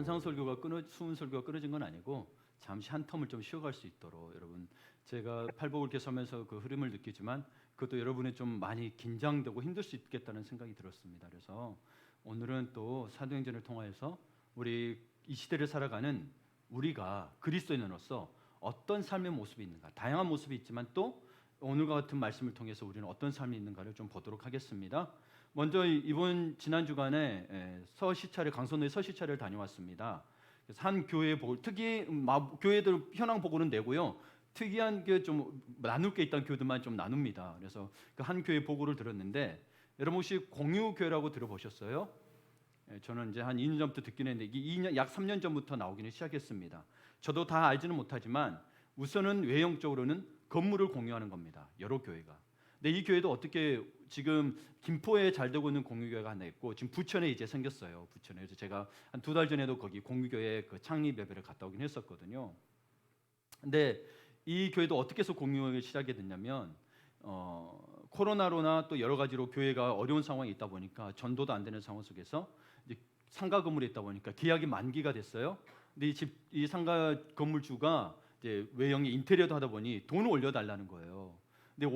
산상설교가 수은 설교가 끊어진 건 아니고 잠시 한 텀을 좀 쉬어갈 수 있도록 여러분 제가 팔복을 계속하면서 그 흐름을 느끼지만 그것도 여러분이 좀 많이 긴장되고 힘들 수 있겠다는 생각이 들었습니다. 그래서 오늘은 또 사도행전을 통하여서 우리 이 시대를 살아가는 우리가 그리스도인으로서 어떤 삶의 모습이 있는가, 다양한 모습이 있지만 또 오늘과 같은 말씀을 통해서 우리는 어떤 삶이 있는가를 좀 보도록 하겠습니다. 먼저 이번 지난 주간에 강선도의 서시차를 다녀왔습니다. 그래서 한 교회 보고 특히 교회들 현황 보고는 내고요. 특이한 게 좀 나눌 게 있다는 교회들만 좀 나눕니다. 그래서 그 한 교회 보고를 들었는데 여러분 혹시 공유교회라고 들어보셨어요? 저는 이제 한 2년 전부터 듣긴 했는데 약 3년 전부터 나오기는 시작했습니다. 저도 다 알지는 못하지만 우선은 외형적으로는 건물을 공유하는 겁니다. 여러 교회가. 근데 이 교회도 어떻게 지금 김포에 잘 되고 있는 공유교회가 하나 있고 지금 부천에 이제 생겼어요. 부천에. 그래서 제가 한 2달 전에도 거기 공유교회 그 창립 예배를 갔다 오긴 했었거든요. 근데 이 교회도 어떻게 해서 공유하기 시작이 됐냐면 코로나로나 또 여러 가지로 교회가 어려운 상황이 있다 보니까 전도도 안 되는 상황 속에서 이제 상가 건물에 있다 보니까 계약이 만기가 됐어요. 근데 이 상가 건물주가 이제 외형의 인테리어도 하다 보니 돈을 올려달라는 거예요. 근데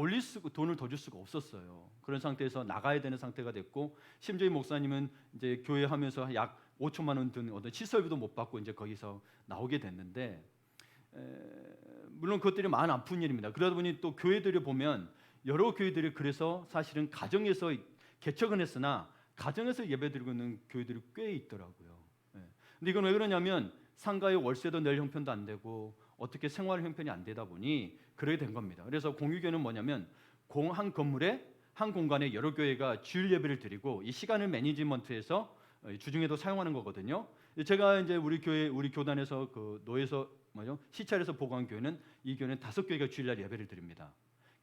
돈을 더 줄 수가 없었어요. 그런 상태에서 나가야 되는 상태가 됐고 심지어 목사님은 이제 교회 하면서 약 5천만 원 든 어떤 시설비도 못 받고 이제 거기서 나오게 됐는데 물론 그것들이 마음 아픈 일입니다. 그러다 보니 또 교회들을 보면 여러 교회들이 그래서 사실은 가정에서 개척은 했으나 가정에서 예배드리고 있는 교회들이 꽤 있더라고요. 근데 이건 왜 그러냐면 상가의 월세도 낼 형편도 안 되고 어떻게 생활 형편이 안 되다 보니 그렇게 된 겁니다. 그래서 공유교회는 뭐냐면 한 건물에 한 공간에 여러 교회가 주일 예배를 드리고 이 시간을 매니지먼트해서 주중에도 사용하는 거거든요. 제가 이제 우리 교단에서 그 노예서 시찰에서 보고한 교회는 이 교회는 5교회가 주일날 예배를 드립니다.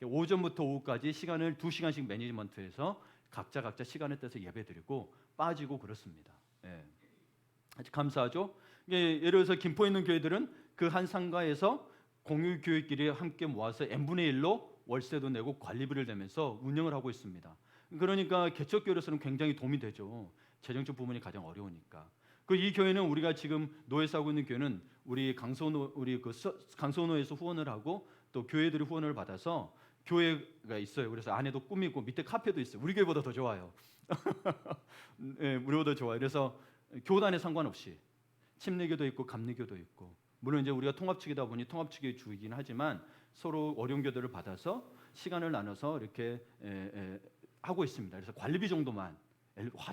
오전부터 오후까지 시간을 2시간씩 매니지먼트해서 각자 시간을 떼서 예배드리고 빠지고 그렇습니다. 아주 감사하죠. 예를 들어서 김포에 있는 교회들은 그 한 상가에서 공유교회끼리 함께 모아서 n분의 1로 월세도 내고 관리비를 내면서 운영을 하고 있습니다. 그러니까 개척교회로서는 굉장히 도움이 되죠. 재정적 부분이 가장 어려우니까. 이 교회는 우리가 지금 노예서 하고 있는 교회는 우리 강소노에서 후원을 하고 또 교회들이 후원을 받아서 교회가 있어요. 그래서 안에도 꾸미고 밑에 카페도 있어요. 우리 교회보다 더 좋아요. 네, 우리보다 좋아요. 그래서 교단에 상관없이 침례교도 있고 감리교도 있고 물론 이제 우리가 통합측이다 보니 통합측의 주이긴 하지만 서로 어려운 교도를 받아서 시간을 나눠서 이렇게 하고 있습니다. 그래서 관리비 정도만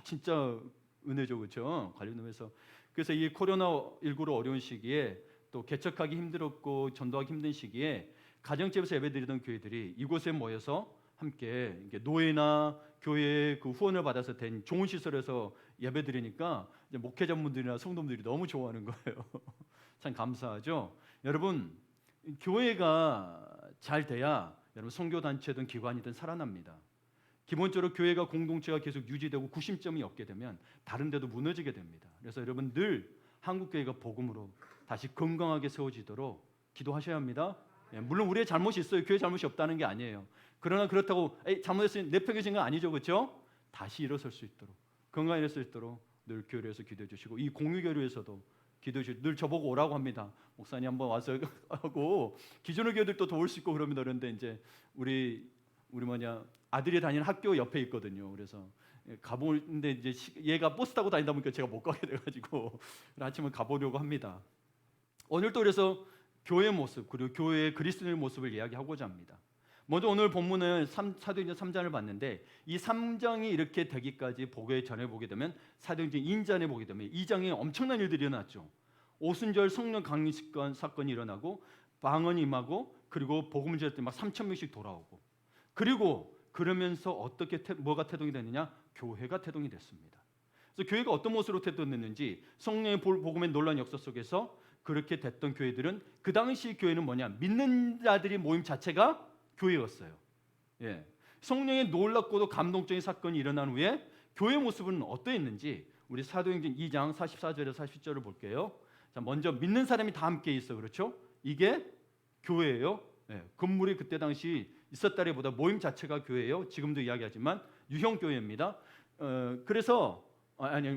진짜 은혜죠, 그렇죠? 관리비에서 그래서 이 코로나19로 어려운 시기에 또 개척하기 힘들었고 전도하기 힘든 시기에 가정집에서 예배드리던 교회들이 이곳에 모여서 함께 노예나 교회 그 후원을 받아서 된 좋은 시설에서 예배드리니까 목회자분들이나 성도분들이 너무 좋아하는 거예요. 참 감사하죠. 여러분 교회가 잘 돼야 여러분 선교단체든 기관이든 살아납니다. 기본적으로 교회가 공동체가 계속 유지되고 구심점이 없게 되면 다른 데도 무너지게 됩니다. 그래서 여러분 늘 한국교회가 복음으로 다시 건강하게 세워지도록 기도하셔야 합니다. 물론 우리의 잘못이 있어요. 교회 잘못이 없다는 게 아니에요. 그러나 그렇다고 잘못했으니 내팽개친 건 아니죠, 그렇죠? 다시 일어설 수 있도록 건강히 일어설 수 있도록 늘 교회에서 기도해 주시고 이 공유교회에서도 기도해 주시고 늘 저보고 오라고 합니다. 목사님 한번 와서 하고 기존의 교회들도 더 올 수 있고 그럽니다. 그런데 이제 우리 아들이 다니는 학교 옆에 있거든요. 그래서 가보는데 이제 얘가 버스 타고 다니다 보니까 제가 못 가게 돼가지고 아침에 가보려고 합니다. 오늘 또 그래서 교회의 모습 그리고 교회의 그리스도인의 모습을 이야기하고자 합니다. 먼저 오늘 본문은 사도행전 3장을 봤는데 이 3장이 이렇게 되기까지 전해보게 되면 사도행전 2장에 보게 되면 2장에 엄청난 일들이 일어났죠. 오순절 성령 강림 사건이 일어나고 방언이 임하고 그리고 복음을 전할 때 막 3,000명씩 돌아오고 그리고 그러면서 뭐가 태동이 됐느냐? 교회가 태동이 됐습니다. 그래서 교회가 어떤 모습으로 태동됐는지 성령의 복음의 놀라운 역사 속에서 그렇게 됐던 교회들은 그 당시 교회는 뭐냐? 믿는 자들이 모임 자체가 교회였어요. 성령의 놀랍고도 감동적인 사건이 일어난 후에 교회 모습은 어떠했는지 우리 사도행전 2장 44절에서 40절을 볼게요. 자, 먼저 믿는 사람이 다 함께 있어, 그렇죠? 이게 교회예요. 건물이 그때 당시 있었다기보다 모임 자체가 교회예요. 지금도 이야기하지만 유형 교회입니다. 그래서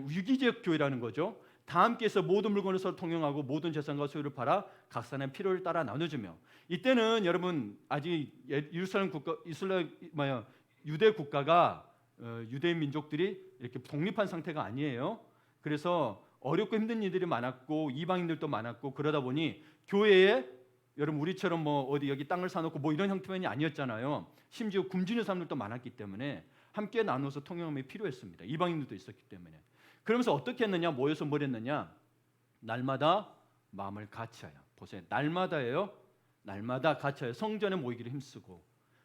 유기적 교회라는 거죠. 다 함께해서 모든 물건을 서로 통용하고 모든 재산과 소유를 팔아 각 사람의 필요를 따라 나눠주며. 이때는 여러분 아직 예루살렘 국가 유대 국가가 유대인 민족들이 이렇게 독립한 상태가 아니에요. 그래서 어렵고 힘든 일들이 많았고 이방인들도 많았고 그러다 보니 교회에 여러분 우리처럼 뭐 어디 여기 땅을 사놓고 뭐 이런 형태만이 아니었잖아요. 심지어 굶주리는 사람들도 많았기 때문에 함께 나눠서 통용함이 필요했습니다. 이방인들도 있었기 때문에. 그러면서 어떻게 했느냐? 모여서 뭘 했느냐? 날마다 마음을 같이하여. 보세요. 날마다예요. 날마다 같이하여 성전에 모이기를 힘쓰고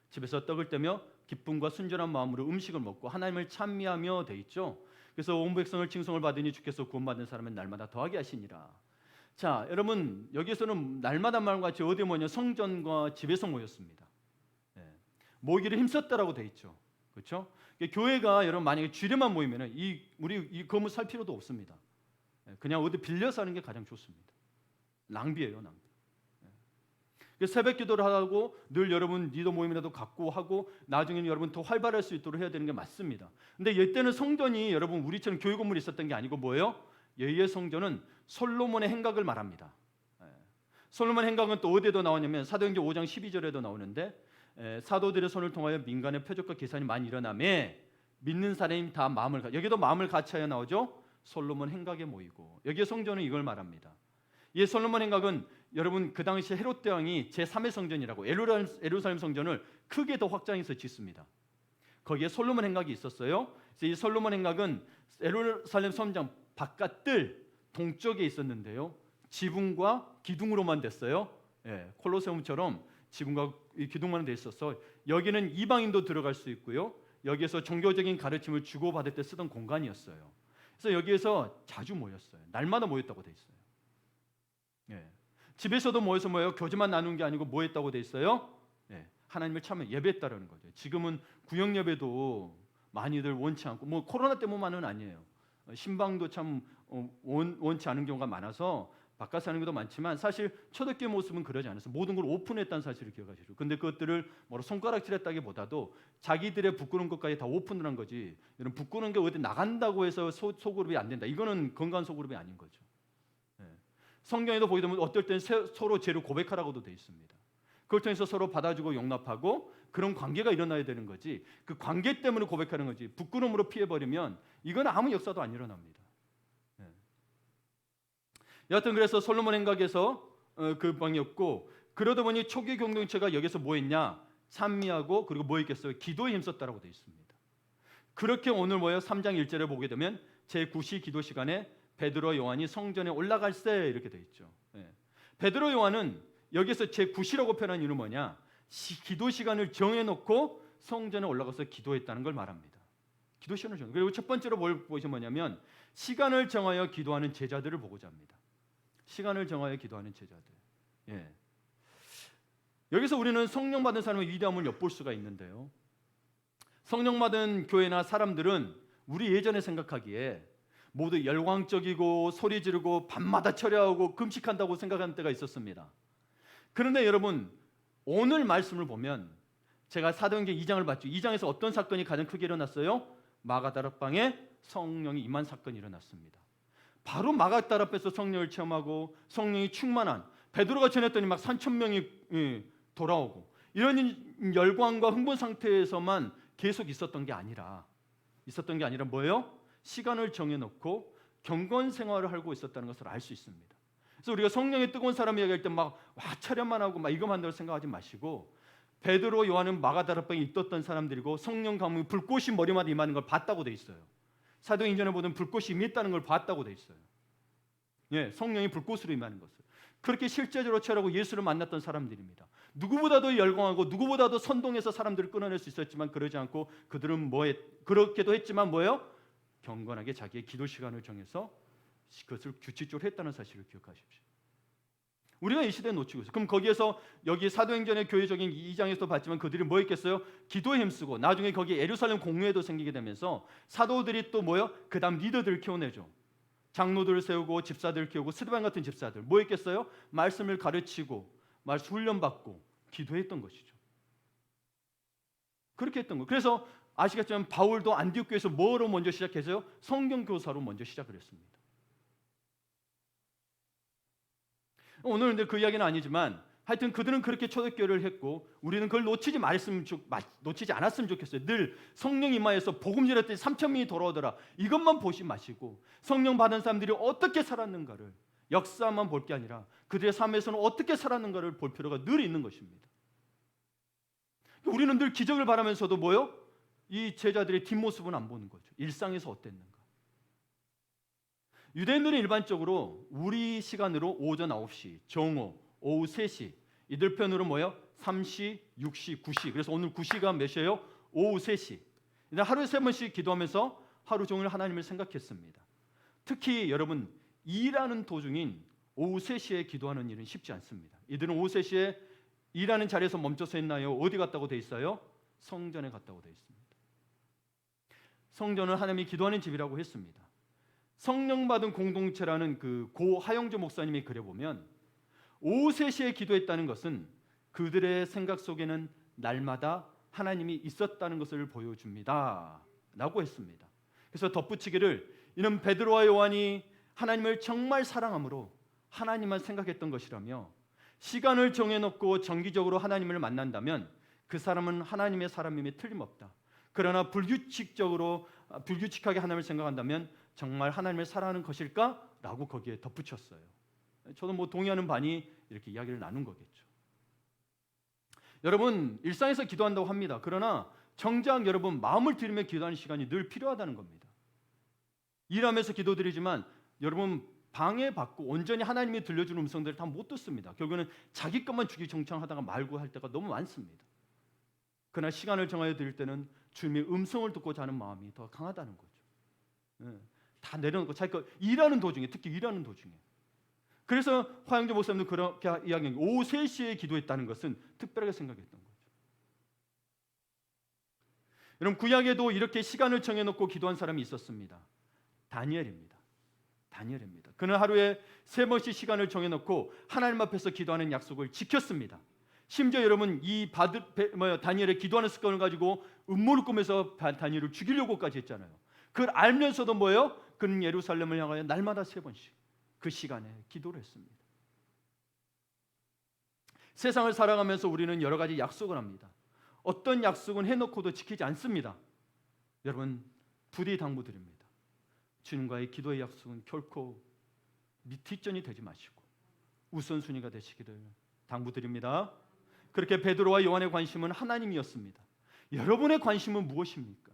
집에서 떡을 떼며 기쁨과 순전한 마음으로 음식을 먹고 하나님을 찬미하며 돼 있죠. 그래서 온 백성을 칭송을 받으니 주께서 구원받는 사람은 날마다 더하게 하시니라. 자, 여러분 여기서는 날마다 말과 같이 어디 모여 성전과 집에서 모였습니다. 모이기를 힘썼다라고 돼 있죠. 그렇죠? 교회가 여러분 만약에 주일에만 모이면은 우리 이 건물 살 필요도 없습니다. 그냥 어디 빌려서 하는 게 가장 좋습니다. 낭비예요, 낭비. 새벽 기도를 하고 늘 여러분 리더 모임이라도 갖고 하고 나중에는 여러분 더 활발할 수 있도록 해야 되는 게 맞습니다. 근데 이때는 성전이 여러분 우리처럼 교회 건물이 있었던 게 아니고 뭐예요? 여기의 성전은 솔로몬의 행각을 말합니다. 솔로몬 행각은 또 어디에도 나오냐면 사도행전 5장 12절에도 나오는데 사도들의 손을 통하여 민간의 표적과 기사는 많이 일어나매 믿는 사람이 다 여기도 마음을 같이하여 나오죠. 솔로몬 행각에 모이고 여기에 성전은 이걸 말합니다. 이 솔로몬 행각은 여러분 그 당시 헤롯 왕이 제3의 성전이라고 예루살렘 성전을 크게 더 확장해서 짓습니다. 거기에 솔로몬 행각이 있었어요. 그래서 이 솔로몬 행각은 예루살렘 성전 바깥뜰 동쪽에 있었는데요. 지붕과 기둥으로만 됐어요. 콜로세움처럼 지붕과 기둥만 돼 있어서 여기는 이방인도 들어갈 수 있고요. 여기에서 종교적인 가르침을 주고받을 때 쓰던 공간이었어요. 그래서 여기에서 자주 모였어요. 날마다 모였다고 돼 있어요. 집에서도 모여서 교제만 나누는 게 아니고 뭐 했다고 돼 있어요? 하나님을 참여 예배했다라는 거죠. 지금은 구역 예배도 많이들 원치 않고 뭐 코로나 때문만은 아니에요. 신방도 참 원치 않은 경우가 많아서 바깥 사는 것도 많지만 사실 초대교회 모습은 그러지 않았어요. 모든 걸 오픈했다는 사실을 기억하시죠. 근데 그것들을 손가락질했다기보다도 자기들의 부끄러운 것까지 다 오픈을 한 거지. 이런 부끄러운 게 어디 나간다고 해서 소그룹이 안 된다. 이거는 건강한 소그룹이 아닌 거죠. 성경에도 보게 되면 어떨 땐 서로 죄를 고백하라고도 돼 있습니다. 그걸 통해서 서로 받아주고 용납하고 그런 관계가 일어나야 되는 거지. 그 관계 때문에 고백하는 거지. 부끄러움으로 피해버리면 이건 아무 역사도 안 일어납니다. 여하튼 그래서 솔로몬 행각에서 그 방이었고 그러다 보니 초기 공동체가 여기서 뭐 했냐? 찬미하고 그리고 뭐 했겠어요? 기도에 힘썼다라고 돼 있습니다. 그렇게 오늘 3장 1절에 보게 되면 제9시 기도 시간에 베드로 요한이 성전에 올라갈세 이렇게 돼 있죠. 베드로 요한은 여기서 제9시라고 표현한 이유는 뭐냐? 기도 시간을 정해놓고 성전에 올라가서 기도했다는 걸 말합니다. 기도 시간을 정해. 그리고 첫 번째로 뭘 보시면 뭐냐면 시간을 정하여 기도하는 제자들을 보고자 합니다. 시간을 정하여 기도하는 제자들. 여기서 우리는 성령 받은 사람의 위대함을 엿볼 수가 있는데요. 성령 받은 교회나 사람들은 우리 예전에 생각하기에 모두 열광적이고 소리 지르고 밤마다 철야하고 금식한다고 생각하는 때가 있었습니다. 그런데 여러분 오늘 말씀을 보면 제가 사도행전 2장을 봤죠. 2장에서 어떤 사건이 가장 크게 일어났어요? 마가다락방에 성령이 임한 사건이 일어났습니다. 바로 마가다락방에서 성령을 체험하고 성령이 충만한 베드로가 전했더니 막 3,000명이 돌아오고 이런 열광과 흥분 상태에서만 계속 있었던 게 아니라 뭐예요? 시간을 정해놓고 경건 생활을 하고 있었다는 것을 알 수 있습니다. 그래서 우리가 성령의 뜨거운 사람 이야기할 때 막 차련만 하고 막 이것만 들 생각하지 마시고 베드로, 요한은 마가다락방에 있었던 사람들이고 성령 가문이 불꽃이 머리마다 임하는 걸 봤다고 돼 있어요. 사도행전에 보면 불꽃이 임했다는 걸 봤다고 돼 있어요. 성령이 불꽃으로 임하는 것을 그렇게 실제적으로 체험하고 예수를 만났던 사람들입니다. 누구보다도 열광하고 누구보다도 선동해서 사람들을 끊어낼 수 있었지만 그러지 않고 그들은 그렇게도 했지만 뭐예요? 경건하게 자기의 기도 시간을 정해서 그것을 규칙적으로 했다는 사실을 기억하십시오. 우리가 이 시대에 놓치고 있어요. 그럼 거기에서 여기 사도행전의 교회적인 2장에서도 봤지만 그들이 뭐 했겠어요? 기도에 힘쓰고 나중에 거기 예루살렘 공회도 생기게 되면서 사도들이 또 그 다음 리더들을 키워내죠. 장로들을 세우고 집사들을 키우고 스데반 같은 집사들 뭐 했겠어요? 말씀을 가르치고 말씀 훈련받고 기도했던 것이죠. 그렇게 했던 거예요. 그래서 아시겠지만 바울도 안디옥 교회에서 뭐로 먼저 시작했어요? 성경 교사로 먼저 시작을 했습니다. 오늘은 근데 그 이야기는 아니지만 하여튼 그들은 그렇게 초대교회를 했고 우리는 그걸 놓치지 않았으면 좋겠어요. 늘 성령 임하여서 복음 전했더니 3천 명이 돌아오더라. 이것만 보지 마시고 성령 받은 사람들이 어떻게 살았는가를 역사만 볼 게 아니라 그들의 삶에서는 어떻게 살았는가를 볼 필요가 늘 있는 것입니다. 우리는 늘 기적을 바라면서도 뭐요? 이 제자들의 뒷모습은 안 보는 거죠. 일상에서 어땠는가. 유대인들은 일반적으로 우리 시간으로 오전 9시, 정오, 오후 3시 이들 편으로 뭐예요? 3시, 6시, 9시. 그래서 오늘 9시가 몇 시예요? 오후 3시. 하루에 3번씩 기도하면서 하루 종일 하나님을 생각했습니다. 특히 여러분 일하는 도중인 오후 3시에 기도하는 일은 쉽지 않습니다. 이들은 오후 3시에 일하는 자리에서 멈춰서 했나요? 어디 갔다고 돼 있어요? 성전에 갔다고 돼 있습니다. 성전은 하나님이 기도하는 집이라고 했습니다. 성령 받은 공동체라는 그 고 하영조 목사님이 글에 보면 오후 3시에 기도했다는 것은 그들의 생각 속에는 날마다 하나님이 있었다는 것을 보여줍니다 라고 했습니다. 그래서 덧붙이기를 이는 베드로와 요한이 하나님을 정말 사랑함으로 하나님만 생각했던 것이라며 시간을 정해놓고 정기적으로 하나님을 만난다면 그 사람은 하나님의 사람임에 틀림없다. 그러나 불규칙하게 하나님을 생각한다면 정말 하나님을 사랑하는 것일까? 라고 거기에 덧붙였어요. 저도 뭐 동의하는 반이 이렇게 이야기를 나눈 거겠죠. 여러분 일상에서 기도한다고 합니다. 그러나 정작 여러분 마음을 들이며 기도하는 시간이 늘 필요하다는 겁니다. 일하면서 기도드리지만 여러분 방해받고 온전히 하나님이 들려주는 음성들을 다 못 듣습니다. 결국에는 자기 것만 주기정창하다가 말고 할 때가 너무 많습니다. 그러나 시간을 정하여 드릴 때는 주님의 음성을 듣고자 하는 마음이 더 강하다는 거죠. 다 내려놓고 자기 거 일하는 도중에 특히 일하는 도중에. 그래서 화영조 목사님도 그렇게 이야기한 오후 3시에 기도했다는 것은 특별하게 생각했던 거죠. 여러분 구약에도 이렇게 시간을 정해놓고 기도한 사람이 있었습니다. 다니엘입니다. 그는 하루에 3번씩 시간을 정해놓고 하나님 앞에서 기도하는 약속을 지켰습니다. 심지어 여러분 다니엘의 기도하는 습관을 가지고 음모를 꾸며서 다니엘을 죽이려고까지 했잖아요. 그걸 알면서도 뭐예요? 그는 예루살렘을 향하여 날마다 3번씩 그 시간에 기도를 했습니다. 세상을 살아가면서 우리는 여러 가지 약속을 합니다. 어떤 약속은 해놓고도 지키지 않습니다. 여러분 부디 당부드립니다. 주님과의 기도의 약속은 결코 뒷전이 되지 마시고 우선순위가 되시기를 당부드립니다. 그렇게 베드로와 요한의 관심은 하나님이었습니다. 여러분의 관심은 무엇입니까?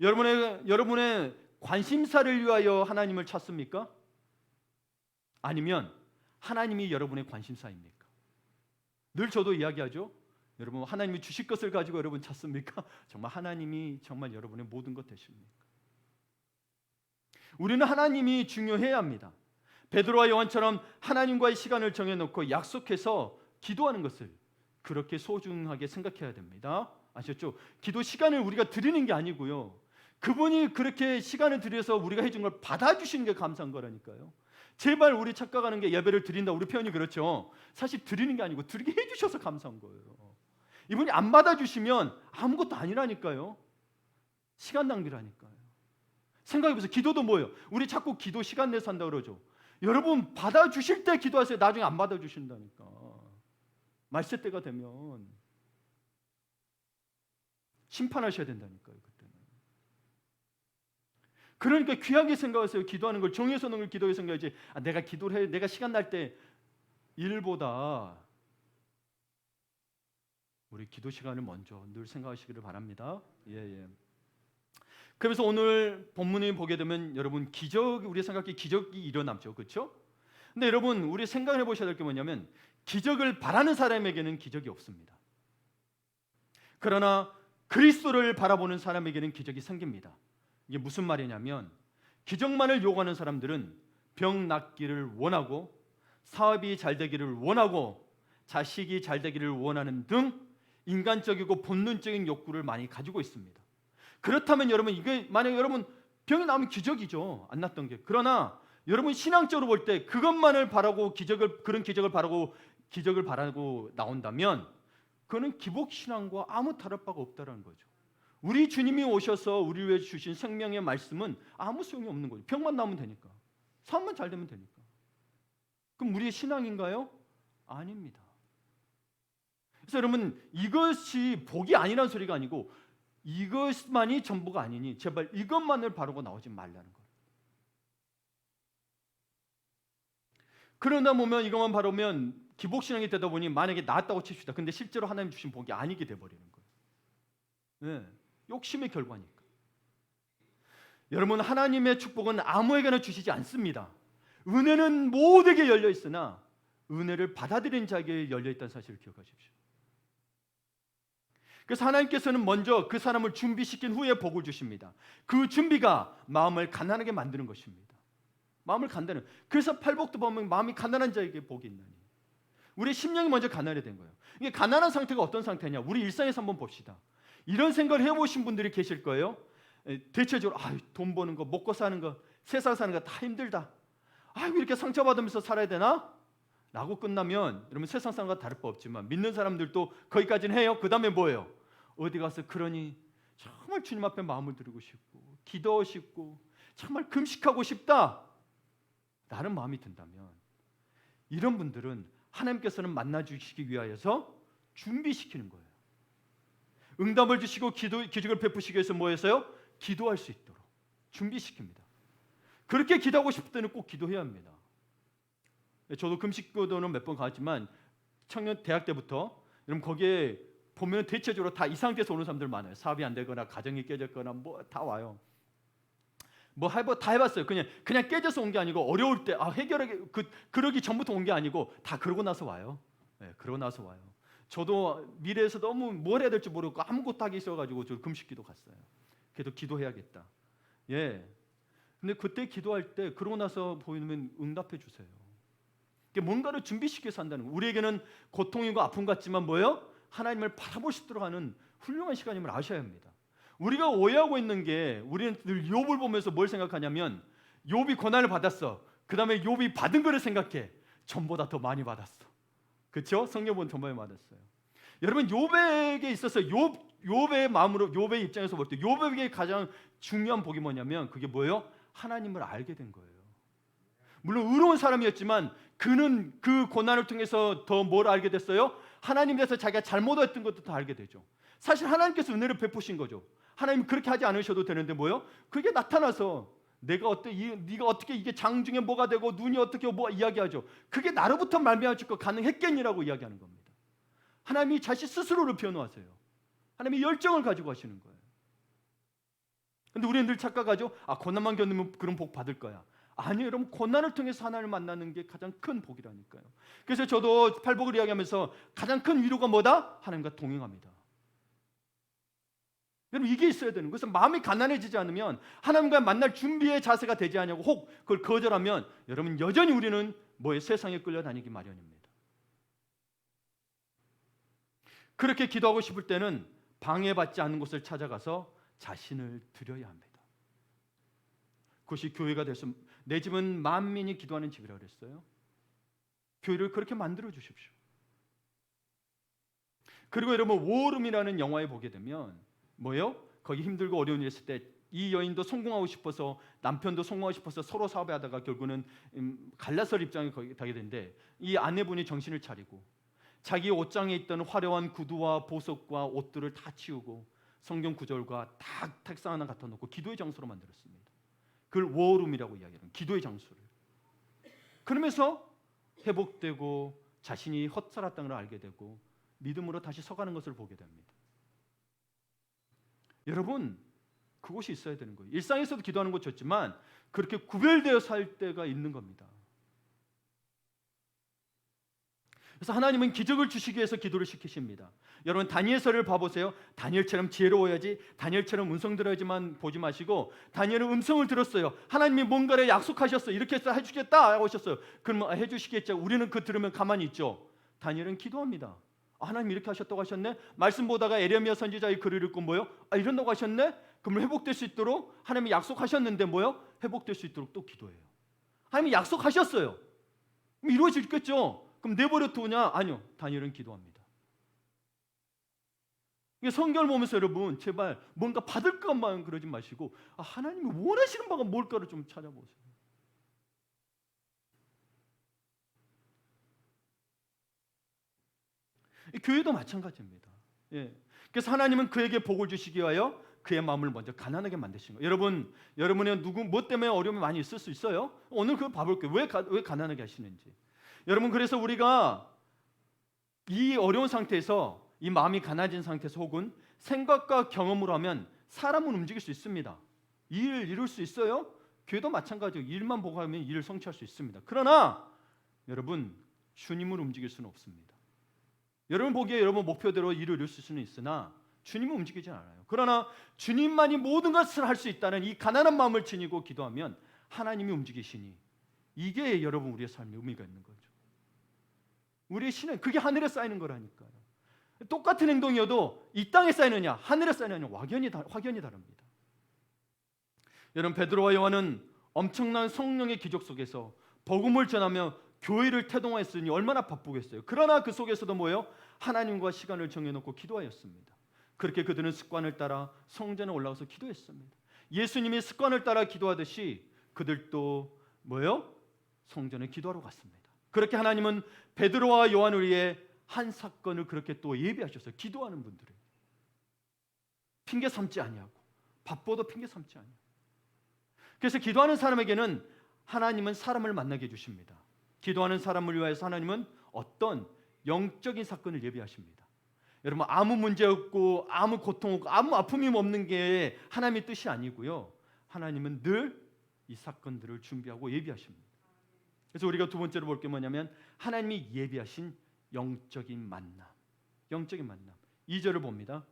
여러분의 관심사를 위하여 하나님을 찾습니까? 아니면 하나님이 여러분의 관심사입니까? 늘 저도 이야기하죠. 여러분 하나님이 주실 것을 가지고 여러분 찾습니까? 정말 하나님이 정말 여러분의 모든 것 되십니까? 우리는 하나님이 중요해야 합니다. 베드로와 요한처럼 하나님과의 시간을 정해놓고 약속해서 기도하는 것을 그렇게 소중하게 생각해야 됩니다. 아셨죠? 기도 시간을 우리가 드리는 게 아니고요. 그분이 그렇게 시간을 들여서 우리가 해준 걸 받아주시는 게 감사한 거라니까요. 제발 우리 착각하는 게 예배를 드린다. 우리 표현이 그렇죠. 사실 드리는 게 아니고 드리게 해주셔서 감사한 거예요. 이분이 안 받아주시면 아무것도 아니라니까요. 시간 낭비라니까요. 생각해보세요. 기도도 뭐예요? 우리 자꾸 기도 시간 내서 한다고 그러죠. 여러분 받아주실 때 기도하세요. 나중에 안 받아주신다니까. 말세 때가 되면 심판하셔야 된다니까요. 그때는. 그러니까 귀하게 생각하세요. 기도하는 걸 정해서 넣는 걸 기도에 생각하지. 내가 기도를 해. 내가 시간 날 때 일보다 우리 기도 시간을 먼저 늘 생각하시기를 바랍니다. 예. 그래서 오늘 본문을 보게 되면 여러분 우리 생각에 기적이 일어남죠. 그렇죠? 근데 여러분 우리 생각해 보셔야 될 게 뭐냐면 기적을 바라는 사람에게는 기적이 없습니다. 그러나 그리스도를 바라보는 사람에게는 기적이 생깁니다. 이게 무슨 말이냐면 기적만을 요구하는 사람들은 병 낫기를 원하고 사업이 잘 되기를 원하고 자식이 잘 되기를 원하는 등 인간적이고 본능적인 욕구를 많이 가지고 있습니다. 그렇다면 여러분 이게 만약 여러분 병이 나오면 기적이죠. 안 났던 게. 그러나 여러분 신앙적으로 볼 때 그것만을 바라고 그런 기적을 바라고 나온다면 그거는 기복 신앙과 아무 다를 바가 없다라는 거죠. 우리 주님이 오셔서 우리를 위해 주신 생명의 말씀은 아무 소용이 없는 거죠. 병만 나오면 되니까. 삶만 잘 되면 되니까. 그럼 우리의 신앙인가요? 아닙니다. 그래서 여러분, 이것이 복이 아니라는 소리가 아니고 이것만이 전부가 아니니 제발 이것만을 바르고 나오지 말라는 거예요. 그러다 보면 이것만 바르면 기복신앙이 되다 보니 만약에 나았다고 칩시다. 근데 실제로 하나님 주신 복이 아니게 돼버리는 거예요. 네, 욕심의 결과니까. 여러분, 하나님의 축복은 아무에게나 주시지 않습니다. 은혜는 모두에게 열려 있으나 은혜를 받아들이는 자에게 열려 있다는 사실을 기억하십시오. 그래서 하나님께서는 먼저 그 사람을 준비시킨 후에 복을 주십니다. 그 준비가 마음을 가난하게 만드는 것입니다. 마음을 간다는. 그래서 팔복도 보면 마음이 가난한 자에게 복이 있나니. 우리 심령이 먼저 가난하게 된 거예요. 이게 가난한 상태가 어떤 상태냐? 우리 일상에서 한번 봅시다. 이런 생각을 해보신 분들이 계실 거예요. 대체적으로 돈 버는 거, 먹고 사는 거, 세상 사는 거 다 힘들다. 이렇게 상처받으면서 살아야 되나? 라고 끝나면 여러분, 세상 사람과 다를 바 없지만 믿는 사람들도 거기까지는 해요. 그 다음에 뭐예요? 어디 가서 그러니 정말 주님 앞에 마음을 드리고 싶고 기도하고 싶고 정말 금식하고 싶다 라는 마음이 든다면 이런 분들은 하나님께서는 만나주시기 위하여서 준비시키는 거예요. 응답을 주시고 기적을 베푸시기 위해서 뭐 했어요? 기도할 수 있도록 준비시킵니다. 그렇게 기도하고 싶을 때는 꼭 기도해야 합니다. 저도 금식교도는 몇 번 가봤지만 청년 대학 때부터 여러분 거기에 보면 대체적으로 다 이 상태에서 오는 사람들 많아요. 사업이 안 되거나 가정이 깨졌거나 뭐 다 와요. 다 해봤어요. 그냥 깨져서 온 게 아니고 어려울 때 해결하기 그러기 전부터 온 게 아니고 다 그러고 나서 와요. 네, 그러고 나서 와요. 저도 미래에서 너무 뭘 해야 될지 모르고 아무것도 하기 있어가지고 저 금식기도 갔어요. 그래도 기도해야겠다. 예. 근데 그때 기도할 때 그러고 나서 보이면 응답해 주세요. 뭔가를 준비시켜서 한다는 거예요. 우리에게는 고통이고 아픔 같지만 뭐예요? 하나님을 바라볼 수 있도록 하는 훌륭한 시간임을 아셔야 합니다. 우리가 오해하고 있는 게 우리는 늘 욥을 보면서 뭘 생각하냐면 욥이 고난을 받았어. 그 다음에 욥이 받은 거를 생각해. 전보다 더 많이 받았어. 그렇죠? 성경 보면 더 많이 받았어요. 여러분, 욥에게 있어서 욥의 마음으로 욥의 입장에서 볼 때 욥에게 가장 중요한 복이 뭐냐면 그게 뭐예요? 하나님을 알게 된 거예요. 물론 의로운 사람이었지만 그는 그 고난을 통해서 더 뭘 알게 됐어요? 하나님에 대해서 자기가 잘못했던 것도 더 알게 되죠. 사실 하나님께서 은혜를 베푸신 거죠. 하나님 그렇게 하지 않으셔도 되는데 뭐요? 그게 나타나서 네가 어떻게 이게 장중에 뭐가 되고 눈이 어떻게 뭐 이야기하죠. 그게 나로부터 말미암아 가능했겠니라고 이야기하는 겁니다. 하나님이 자신 스스로를 변호하세요. 하나님이 열정을 가지고 하시는 거예요. 근데 우리는 늘 착각하죠. 고난만 겪으면 그런 복 받을 거야. 아니요, 여러분, 고난을 통해서 하나님을 만나는 게 가장 큰 복이라니까요. 그래서 저도 팔복을 이야기하면서 가장 큰 위로가 뭐다? 하나님과 동행합니다. 여러분, 이게 있어야 되는 거예요. 그래서 마음이 가난해지지 않으면 하나님과 만날 준비의 자세가 되지 않냐고 혹 그걸 거절하면 여러분 여전히 우리는 세상에 끌려다니기 마련입니다. 그렇게 기도하고 싶을 때는 방해받지 않는 곳을 찾아가서 자신을 드려야 합니다. 그것이 교회가 돼서 내 집은 만민이 기도하는 집이라고 그랬어요. 교회를 그렇게 만들어 주십시오. 그리고 여러분, 워룸이라는 영화에 보게 되면 뭐예요? 거기 힘들고 어려운 일 있을 때 이 여인도 성공하고 싶어서 남편도 성공하고 싶어서 서로 사업에 하다가 결국은 갈라설 입장에 거기 가게 되는데 이 아내분이 정신을 차리고 자기 옷장에 있던 화려한 구두와 보석과 옷들을 다 치우고 성경 구절과 다 책상 하나 갖다 놓고 기도의 장소로 만들었습니다. 그걸 워룸이라고 이야기하는 기도의 장소를. 그러면서 회복되고 자신이 헛살았다는 걸 알게 되고 믿음으로 다시 서가는 것을 보게 됩니다. 여러분, 그곳이 있어야 되는 거예요. 일상에서도 기도하는 것 좋지만 그렇게 구별되어 살 때가 있는 겁니다. 그래서 하나님은 기적을 주시기 위해서 기도를 시키십니다. 여러분, 다니엘서를 봐보세요. 다니엘처럼 지혜로워야지, 다니엘처럼 음성 들어야지만 보지 마시고 다니엘은 음성을 들었어요. 하나님이 뭔가를 약속하셨어요. 이렇게 해서 해주겠다 하고 하셨어요. 그럼 해주시겠죠. 우리는 그 들으면 가만히 있죠. 다니엘은 기도합니다. 하나님 이렇게 하셨다고 하셨네. 말씀 보다가 에레미야 선지자의 글을 읽고 이런다고 하셨네. 그럼 회복될 수 있도록 하나님이 약속하셨는데 회복될 수 있도록 또 기도해요. 하나님이 약속하셨어요. 그럼 이루어지겠죠. 그럼 내버려 두냐? 아니요. 다니엘은 기도합니다. 성경을 보면서 여러분 제발 뭔가 받을 것만 그러지 마시고 하나님이 원하시는 바가 뭘까를 좀 찾아보세요. 교회도 마찬가지입니다. 예. 그래서 하나님은 그에게 복을 주시기 위하여 그의 마음을 먼저 가난하게 만드신 거예요. 여러분의 뭐 때문에 어려움이 많이 있을 수 있어요? 오늘 그거 봐볼게요. 왜 가난하게 하시는지. 여러분, 그래서 우리가 이 어려운 상태에서, 이 마음이 가난해진 상태에서 혹은 생각과 경험으로 하면 사람은 움직일 수 있습니다. 일을 이룰 수 있어요. 교회도 마찬가지예요. 일만 보고 하면 일을 성취할 수 있습니다. 그러나 여러분, 주님을 움직일 수는 없습니다. 여러분 보기에 여러분 목표대로 일을 이룰 수는 있으나 주님은 움직이지 않아요. 그러나 주님만이 모든 것을 할 수 있다는 이 가난한 마음을 지니고 기도하면 하나님이 움직이시니, 이게 여러분 우리의 삶에 의미가 있는 거죠. 우리의 신은 그게 하늘에 쌓이는 거라니까요. 똑같은 행동이어도 이 땅에 쌓이느냐 하늘에 쌓이느냐 확연히 다릅니다. 여러분, 베드로와 요한은 엄청난 성령의 기적 속에서 복음을 전하며 교회를 태동하였으니 얼마나 바쁘겠어요. 그러나 그 속에서도 뭐예요? 하나님과 시간을 정해놓고 기도하였습니다. 그렇게 그들은 습관을 따라 성전에 올라가서 기도했습니다. 예수님이 습관을 따라 기도하듯이 그들도 뭐예요? 성전에 기도하러 갔습니다. 그렇게 하나님은 베드로와 요한을 위해 한 사건을 그렇게 또 예비하셨어요. 기도하는 분들을 핑계 삼지 아니하고, 바빠도 핑계 삼지 아니하고. 그래서 기도하는 사람에게는 하나님은 사람을 만나게 해주십니다. 기도하는 사람을 위하여서 하나님은 어떤 영적인 사건을 예비하십니다. 여러분, 아무 문제 없고 아무 고통 없고 아무 아픔이 없는 게 하나님의 뜻이 아니고요. 하나님은 늘 이 사건들을 준비하고 예비하십니다. 그래서 우리가 두 번째로 볼 게 뭐냐면 하나님이 예비하신 영적인 만남. 영적인 만남. 2절을 봅니다.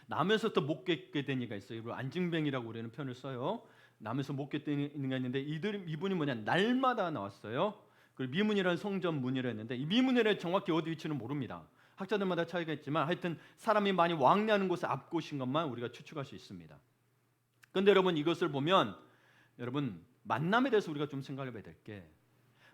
남에서 또 못 겠게 된 이가 있어요. 안증뱅이라고 우리는 표현을 써요. 남에서 못 겠게 된 이가 있는데 이분이 뭐냐, 날마다 나왔어요. 그리고 미문이라는 성전 문이라 했는데 이 미문이라는 정확히 어디 위치는 모릅니다. 학자들마다 차이가 있지만 하여튼 사람이 많이 왕래하는 곳의 앞곳인 것만 우리가 추측할 수 있습니다. 그런데 여러분, 이것을 보면 여러분, 만남에 대해서 우리가 좀 생각해 봐야 될 게,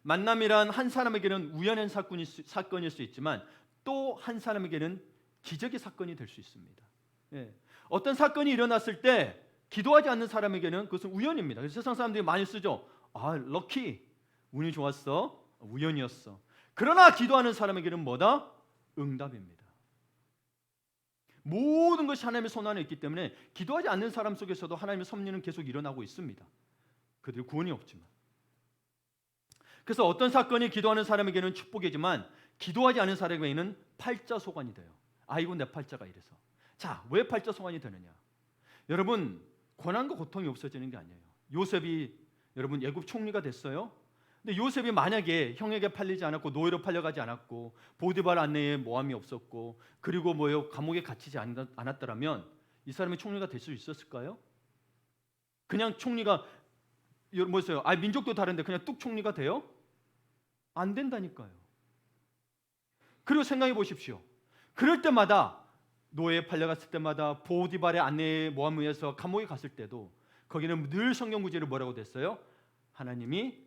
만남이란 한 사람에게는 우연한 사건일 수 있지만 또 한 사람에게는 기적의 사건이 될 수 있습니다. 예. 어떤 사건이 일어났을 때 기도하지 않는 사람에게는 그것은 우연입니다. 그래서 세상 사람들이 많이 쓰죠. 럭키, 운이 좋았어, 우연이었어. 그러나 기도하는 사람에게는 뭐다? 응답입니다. 모든 것이 하나님의 손 안에 있기 때문에 기도하지 않는 사람 속에서도 하나님의 섭리는 계속 일어나고 있습니다. 그들 구원이 없지만. 그래서 어떤 사건이 기도하는 사람에게는 축복이지만 기도하지 않은 사람에게는 팔자소관이 돼요. 아이고, 내 팔자가 이래서. 자, 왜 팔자소관이 되느냐? 여러분, 고난과 고통이 없어지는 게 아니에요. 요셉이 여러분 애굽 총리가 됐어요. 근데 요셉이 만약에 형에게 팔리지 않았고 노예로 팔려가지 않았고 보디발 아내의 모함이 없었고 그리고 감옥에 갇히지 않았더라면 이 사람이 총리가 될 수 있었을까요? 그냥 총리가 뭐였어요? 민족도 다른데 그냥 뚝 총리가 돼요? 안 된다니까요. 그리고 생각해 보십시오. 그럴 때마다 노예에 팔려갔을 때마다 보디발의 아내의 모함에 의해서 감옥에 갔을 때도 거기는 늘 성경 구절이 뭐라고 됐어요? 하나님이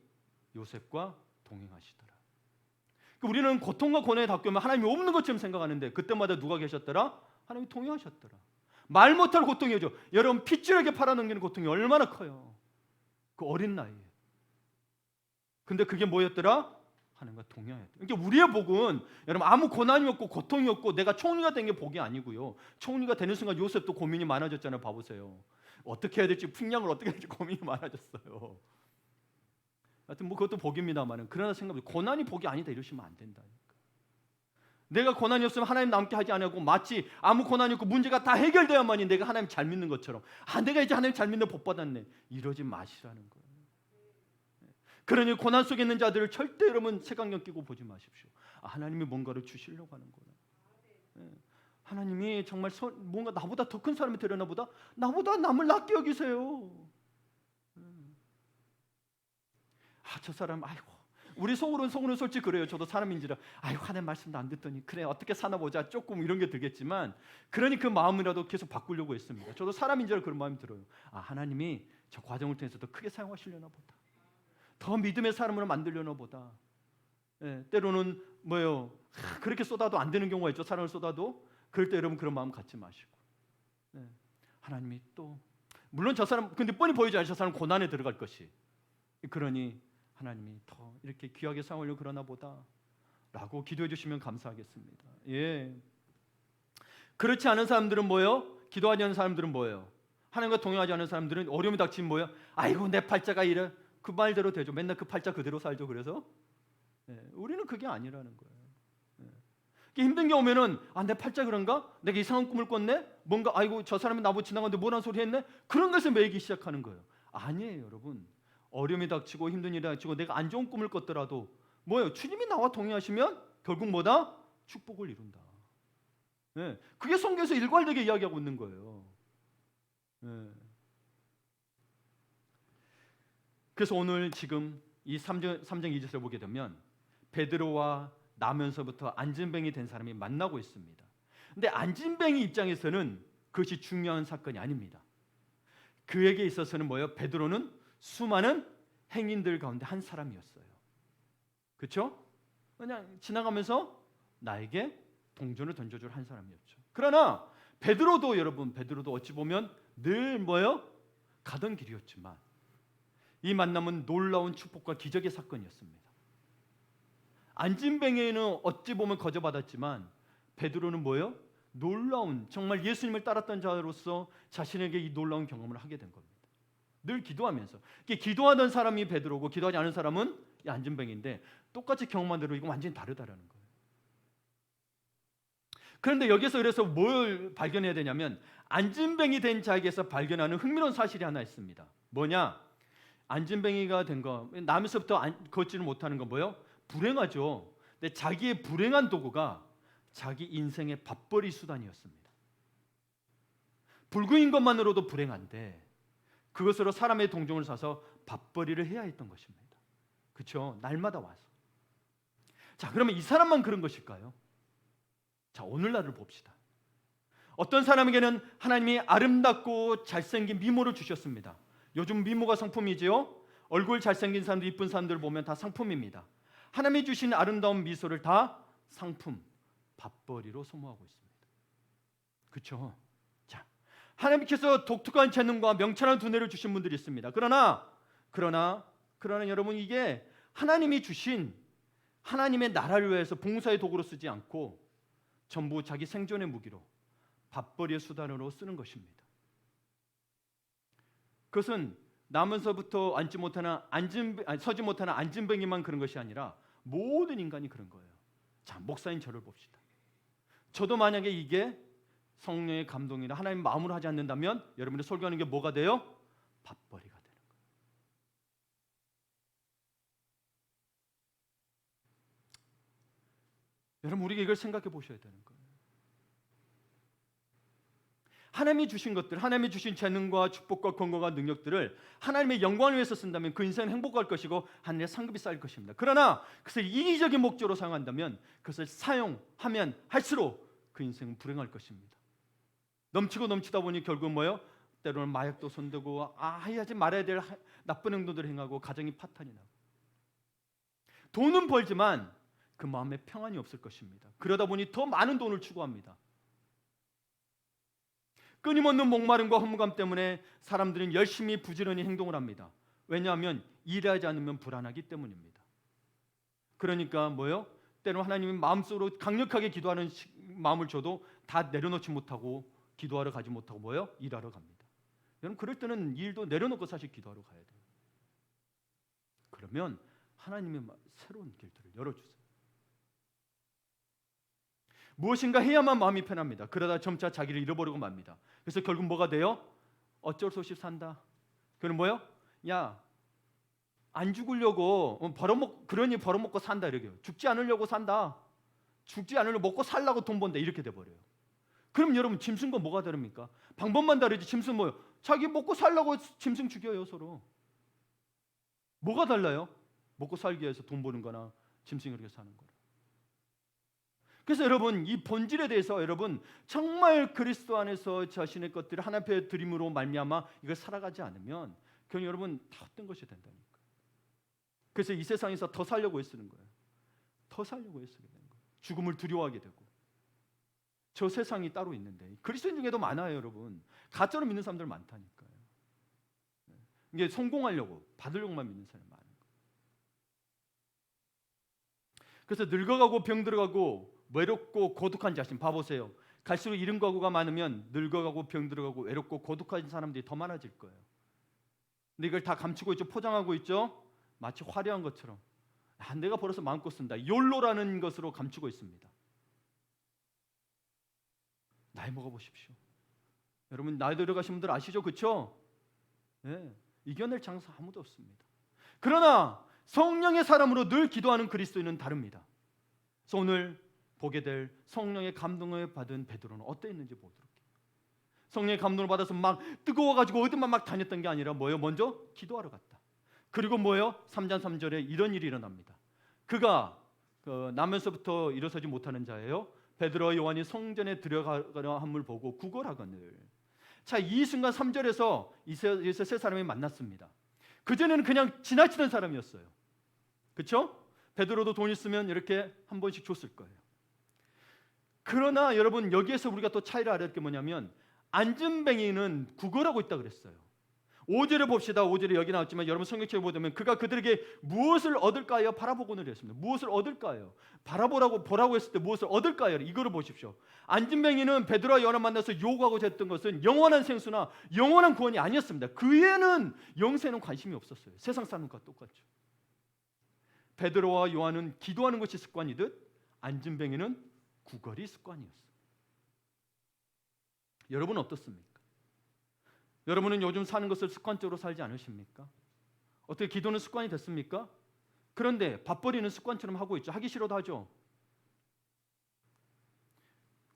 요셉과 동행하시더라. 우리는 고통과 고난에 닥치면 하나님이 없는 것처럼 생각하는데 그때마다 누가 계셨더라? 하나님이 동행하셨더라. 말 못할 고통이죠. 여러분, 핏줄에게 팔아넘기는 고통이 얼마나 커요. 그 어린 나이에. 근데 그게 뭐였더라? 하나님과 동행했다. 그러니까 우리의 복은 여러분 아무 고난이 없고 고통이 없고 내가 총리가 된 게 복이 아니고요. 총리가 되는 순간 요셉도 고민이 많아졌잖아요. 봐보세요. 어떻게 해야 될지, 풍량을 어떻게 해야 될지 고민이 많아졌어요. 하여튼 그것도 복입니다만은, 그러나 생각해 고난이 복이 아니다 이러시면 안 된다니까. 내가 고난이 없으면 하나님 남게 하지 않고 마치 아무 고난이 없고 문제가 다 해결되어야만이 내가 하나님 잘 믿는 것처럼 내가 이제 하나님 잘 믿는 복 받았네 이러지 마시라는 거예요. 그러니 고난 속에 있는 자들을 절대 여러분 색안경 끼고 보지 마십시오. 하나님이 뭔가를 주시려고 하는 거예요. 하나님이 정말 뭔가 나보다 더 큰 사람이 되려나 보다, 나보다 남을 낮게 여기세요. 저 사람 우리 속으로는 솔직히 그래요. 저도 사람인지라 하나님 말씀도 안 듣더니 그래 어떻게 사나 보자 조금 이런 게 들겠지만, 그러니 그 마음이라도 계속 바꾸려고 했습니다. 저도 사람인지라 그런 마음이 들어요. 하나님이 저 과정을 통해서 더 크게 사용하시려나 보다, 더 믿음의 사람으로 만들려나 보다. 때로는 그렇게 쏟아도 안 되는 경우가 있죠. 사랑을 쏟아도. 그럴 때 여러분 그런 마음 갖지 마시고, 하나님이 또 물론 저 사람 근데 뻔히 보이지 않아요. 저 사람 고난에 들어갈 것이. 그러니 하나님이 더 이렇게 귀하게 사용하려고 그러나 보다. 라고 기도해 주시면 감사하겠습니다. 예. 그렇지 않은 사람들은 뭐예요? 기도하지 않는 사람들은 뭐예요? 하나님과 동행하지 않는 사람들은 어려움이 닥치면 뭐예요? 아이고 내 팔자가 이래. 그 말대로 되죠. 맨날 그 팔자 그대로 살죠. 그래서 우리는 그게 아니라는 거예요. 힘든 게 오면은 내 팔자 그런가? 내가 이상한 꿈을 꿨네? 뭔가 아이고 저 사람이 나보고 지나가는데 뭐라는 소리 했네? 그런 것을 매이기 시작하는 거예요. 아니에요 여러분. 어려움이 닥치고 힘든 일이 닥치고 내가 안 좋은 꿈을 꿨더라도 뭐예요? 주님이 나와 동행하시면 결국 뭐다? 축복을 이룬다. 그게 성경에서 일괄되게 이야기하고 있는 거예요. 그래서 오늘 지금 이 3장 2절을 보게 되면 베드로와 나면서부터 안진뱅이 된 사람이 만나고 있습니다. 근데 안진뱅이 입장에서는 그것이 중요한 사건이 아닙니다. 그에게 있어서는 뭐예요? 베드로는 수많은 행인들 가운데 한 사람이었어요. 그렇죠? 그냥 지나가면서 나에게 동전을 던져줄 한 사람이었죠. 그러나 베드로도 여러분, 베드로도 어찌 보면 늘 뭐예요? 가던 길이었지만 이 만남은 놀라운 축복과 기적의 사건이었습니다. 안진뱅이는 어찌 보면 거저받았지만 베드로는 뭐예요? 놀라운 정말 예수님을 따랐던 자로서 자신에게 이 놀라운 경험을 하게 된 겁니다. 늘 기도하면서 기도하던 사람이 베드로고 기도하지 않은 사람은 이 안진뱅이인데 똑같이 경험한 대로 이건 완전히 다르다라는 거예요. 그런데 여기서 그래서 뭘 발견해야 되냐면 안진뱅이 된 자에게서 발견하는 흥미로운 사실이 하나 있습니다. 뭐냐? 안진뱅이가 된 거 남에서부터 걷지를 못하는 건 뭐예요? 불행하죠. 근데 자기의 불행한 도구가 자기 인생의 밥벌이 수단이었습니다. 불구인 것만으로도 불행한데 그것으로 사람의 동정을 사서 밥벌이를 해야 했던 것입니다. 그렇죠? 날마다 와서. 자, 그러면 이 사람만 그런 것일까요? 자, 오늘날을 봅시다. 어떤 사람에게는 하나님이 아름답고 잘생긴 미모를 주셨습니다. 요즘 미모가 상품이지요. 얼굴 잘생긴 사람들, 이쁜 사람들 보면 다 상품입니다. 하나님이 주신 아름다운 미소를 다 상품, 밥벌이로 소모하고 있습니다. 그렇죠? 자, 하나님께서 독특한 재능과 명철한 두뇌를 주신 분들이 있습니다. 그러나 여러분 이게 하나님이 주신 하나님의 나라를 위해서 봉사의 도구로 쓰지 않고 전부 자기 생존의 무기로 밥벌이의 수단으로 쓰는 것입니다. 그것은 나면서부터 서지 못하는 안진뱅이만 그런 것이 아니라 모든 인간이 그런 거예요. 자, 목사님 저를 봅시다. 저도 만약에 이게 성령의 감동이나 하나님 마음으로 하지 않는다면 여러분이 설교하는 게 뭐가 돼요? 밥벌이가 되는 거예요. 여러분 우리가 이걸 생각해 보셔야 되는 거예요. 하나님이 주신 것들, 하나님이 주신 재능과 축복과 건강과 능력들을 하나님의 영광을 위해서 쓴다면 그 인생은 행복할 것이고 하늘의 상급이 쌓일 것입니다. 그러나 그것을 이기적인 목적으로 사용한다면 그것을 사용하면 할수록 그 인생은 불행할 것입니다. 넘치고 넘치다 보니 결국 뭐예요? 때로는 마약도 손대고 하지 말아야 될 나쁜 행동들을 행하고 가정이 파탄이 나고 돈은 벌지만 그 마음에 평안이 없을 것입니다. 그러다 보니 더 많은 돈을 추구합니다. 끊임없는 목마름과 허무감 때문에 사람들은 열심히 부지런히 행동을 합니다. 왜냐하면 일하지 않으면 불안하기 때문입니다. 그러니까 뭐예요? 때로는 하나님이 마음속으로 강력하게 기도하는 마음을 줘도 다 내려놓지 못하고 기도하러 가지 못하고 뭐예요? 일하러 갑니다. 여러분 그럴 때는 일도 내려놓고 사실 기도하러 가야 돼요. 그러면 하나님의 새로운 길들을 열어주세요. 무엇인가 해야만 마음이 편합니다. 그러다 점차 자기를 잃어버리고 맙니다. 그래서 결국 뭐가 돼요? 어쩔 수 없이 산다. 그럼 뭐요? 야, 안 죽으려고 그러니 벌어먹고 산다 이렇게요. 죽지 않으려고 산다. 죽지 않으려고 먹고 살라고 돈 번다 이렇게 돼버려요. 그럼 여러분 짐승과 뭐가 다릅니까? 방법만 다르지 짐승 뭐요? 자기 먹고 살라고 짐승 죽여요 서로. 뭐가 달라요? 먹고 살기 위해서 돈 버는 거나 짐승이 그렇게 사는 거라. 그래서 여러분 이 본질에 대해서 여러분 정말 그리스도 안에서 자신의 것들을 하나님 앞에 드림으로 말미암아 이걸 살아가지 않으면 그냥 여러분 다 헛된 것이 된다니까. 그래서 이 세상에서 더 살려고 애쓰는 거예요. 더 살려고 애쓰게 되는 거예요. 죽음을 두려워하게 되고 저 세상이 따로 있는데 그리스도인 중에도 많아요 여러분. 가짜로 믿는 사람들 많다니까요. 이게 성공하려고 받으려고만 믿는 사람이 많아요. 그래서 늙어가고 병들어가고 외롭고 고독한 자신, 봐보세요. 갈수록 이런 거가 많으면 늙어가고 병들어가고 외롭고 고독한 사람들이 더 많아질 거예요. 근데 이걸 다 감추고 있죠. 포장하고 있죠. 마치 화려한 것처럼. 내가 벌어서 마음껏 쓴다. 욜로라는 것으로 감추고 있습니다. 나이 먹어보십시오. 여러분 나이 들어가신 분들 아시죠? 그렇죠? 네, 이겨낼 장사 아무도 없습니다. 그러나 성령의 사람으로 늘 기도하는 그리스도인은 다릅니다. 그래서 오늘 보게 될 성령의 감동을 받은 베드로는 어떠했는지 보도록 해요. 성령의 감동을 받아서 막 뜨거워가지고 어디만 막 다녔던 게 아니라 뭐예요? 먼저 기도하러 갔다. 그리고 뭐예요? 3장 3절에 이런 일이 일어납니다. 그가 나면서부터 일어서지 못하는 자예요. 베드로와 요한이 성전에 들어가려 함을 보고 구걸하거늘. 자, 이 순간 3절에서 이 세 사람이 만났습니다. 그전에는 그냥 지나치던 사람이었어요. 그렇죠? 베드로도 돈 있으면 이렇게 한 번씩 줬을 거예요. 그러나 여러분 여기에서 우리가 또 차이를 알아야 할 게 뭐냐면 안진뱅이는 구걸하고 있다 그랬어요. 5절을 봅시다. 5절에 여기 나왔지만 여러분 성경책을 보면 그가 그들에게 무엇을 얻을까요? 바라보고는 했습니다. 무엇을 얻을까요? 보라고 했을 때 무엇을 얻을까요? 이거를 보십시오. 안진뱅이는 베드로와 요한을 만나서 요구하고자 했던 것은 영원한 생수나 영원한 구원이 아니었습니다. 그에는 영생에는 관심이 없었어요. 세상 사람과 똑같죠. 베드로와 요한은 기도하는 것이 습관이듯 안진뱅이는 구걸이 습관이었어요. 여러분 어떻습니까? 여러분은 요즘 사는 것을 습관적으로 살지 않으십니까? 어떻게 기도는 습관이 됐습니까? 그런데 밥벌이는 습관처럼 하고 있죠. 하기 싫어도 하죠.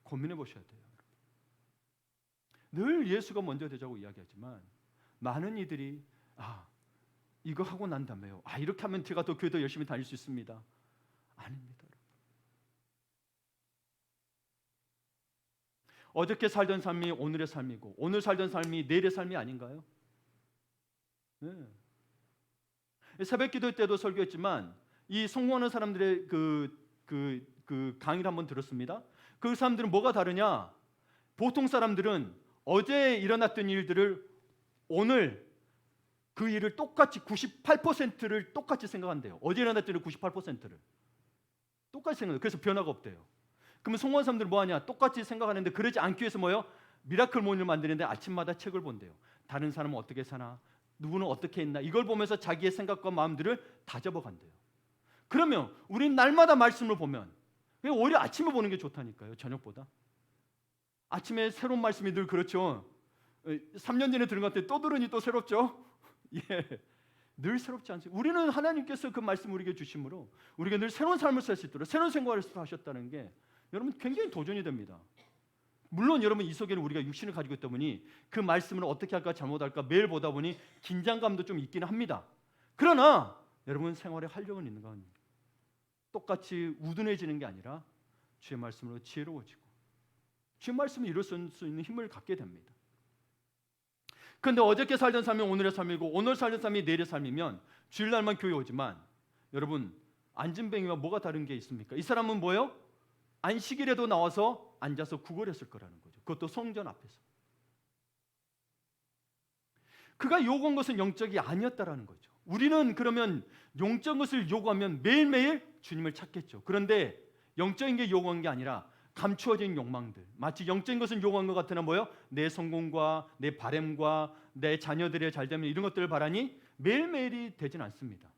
고민해 보셔야 돼요. 늘 예수가 먼저 되자고 이야기하지만 많은 이들이 이거 하고 난 다음에요. 이렇게 하면 제가 더 교회도 열심히 다닐 수 있습니다. 아닙니다. 어저께 살던 삶이 오늘의 삶이고 오늘 살던 삶이 내일의 삶이 아닌가요? 네. 새벽 기도 때도 설교했지만 이 성공하는 사람들의 그 강의를 한번 들었습니다. 그 사람들은 뭐가 다르냐? 보통 사람들은 어제 일어났던 일들을 오늘 그 일을 똑같이 98%를 똑같이 생각한대요. 어제 일어났던 일 98%를 똑같이 생각해요. 그래서 변화가 없대요. 그러면 성공한 사람들은 뭐하냐? 똑같이 생각하는데 그러지 않기 위해서 뭐예요? 미라클 모닝을 만드는데 아침마다 책을 본대요. 다른 사람은 어떻게 사나? 누구는 어떻게 했나? 이걸 보면서 자기의 생각과 마음들을 다잡아간대요. 그러면 우리는 날마다 말씀을 보면 오히려 아침에 보는 게 좋다니까요. 저녁보다. 아침에 새로운 말씀이 늘 그렇죠. 3년 전에 들은 것 같아요. 또 들으니 또 새롭죠? 예. 늘 새롭지 않습니다. 우리는 하나님께서 그 말씀을 우리에게 주심으로 우리가 늘 새로운 삶을 살 수 있도록 새로운 생활을 하셨다는 게 여러분 굉장히 도전이 됩니다. 물론 여러분 이 속에는 우리가 육신을 가지고 있다 보니 그 말씀을 어떻게 할까 잘못할까 매일 보다 보니 긴장감도 좀 있기는 합니다. 그러나 여러분 생활에 활력은 있는 건 똑같이 우둔해지는 게 아니라 주의 말씀으로 지혜로워지고 주의 말씀을 이룰 수 있는 힘을 갖게 됩니다. 그런데 어저께 살던 삶이 오늘의 삶이고 오늘 살던 삶이 내일의 삶이면 주일날만 교회 오지만 여러분 안진뱅이와 뭐가 다른 게 있습니까? 이 사람은 뭐예요? 안식일에도 나와서 앉아서 구걸했을 거라는 거죠. 그것도 성전 앞에서. 그가 요구한 것은 영적이 아니었다라는 거죠. 우리는 그러면 영적인 것을 요구하면 매일매일 주님을 찾겠죠. 그런데 영적인 게 요구한 게 아니라 감추어진 욕망들, 마치 영적인 것은 요구한 것 같으나 뭐예요? 내 성공과 내 바램과 내 자녀들의 잘되면 이런 것들을 바라니 매일매일이 되진 않습니다.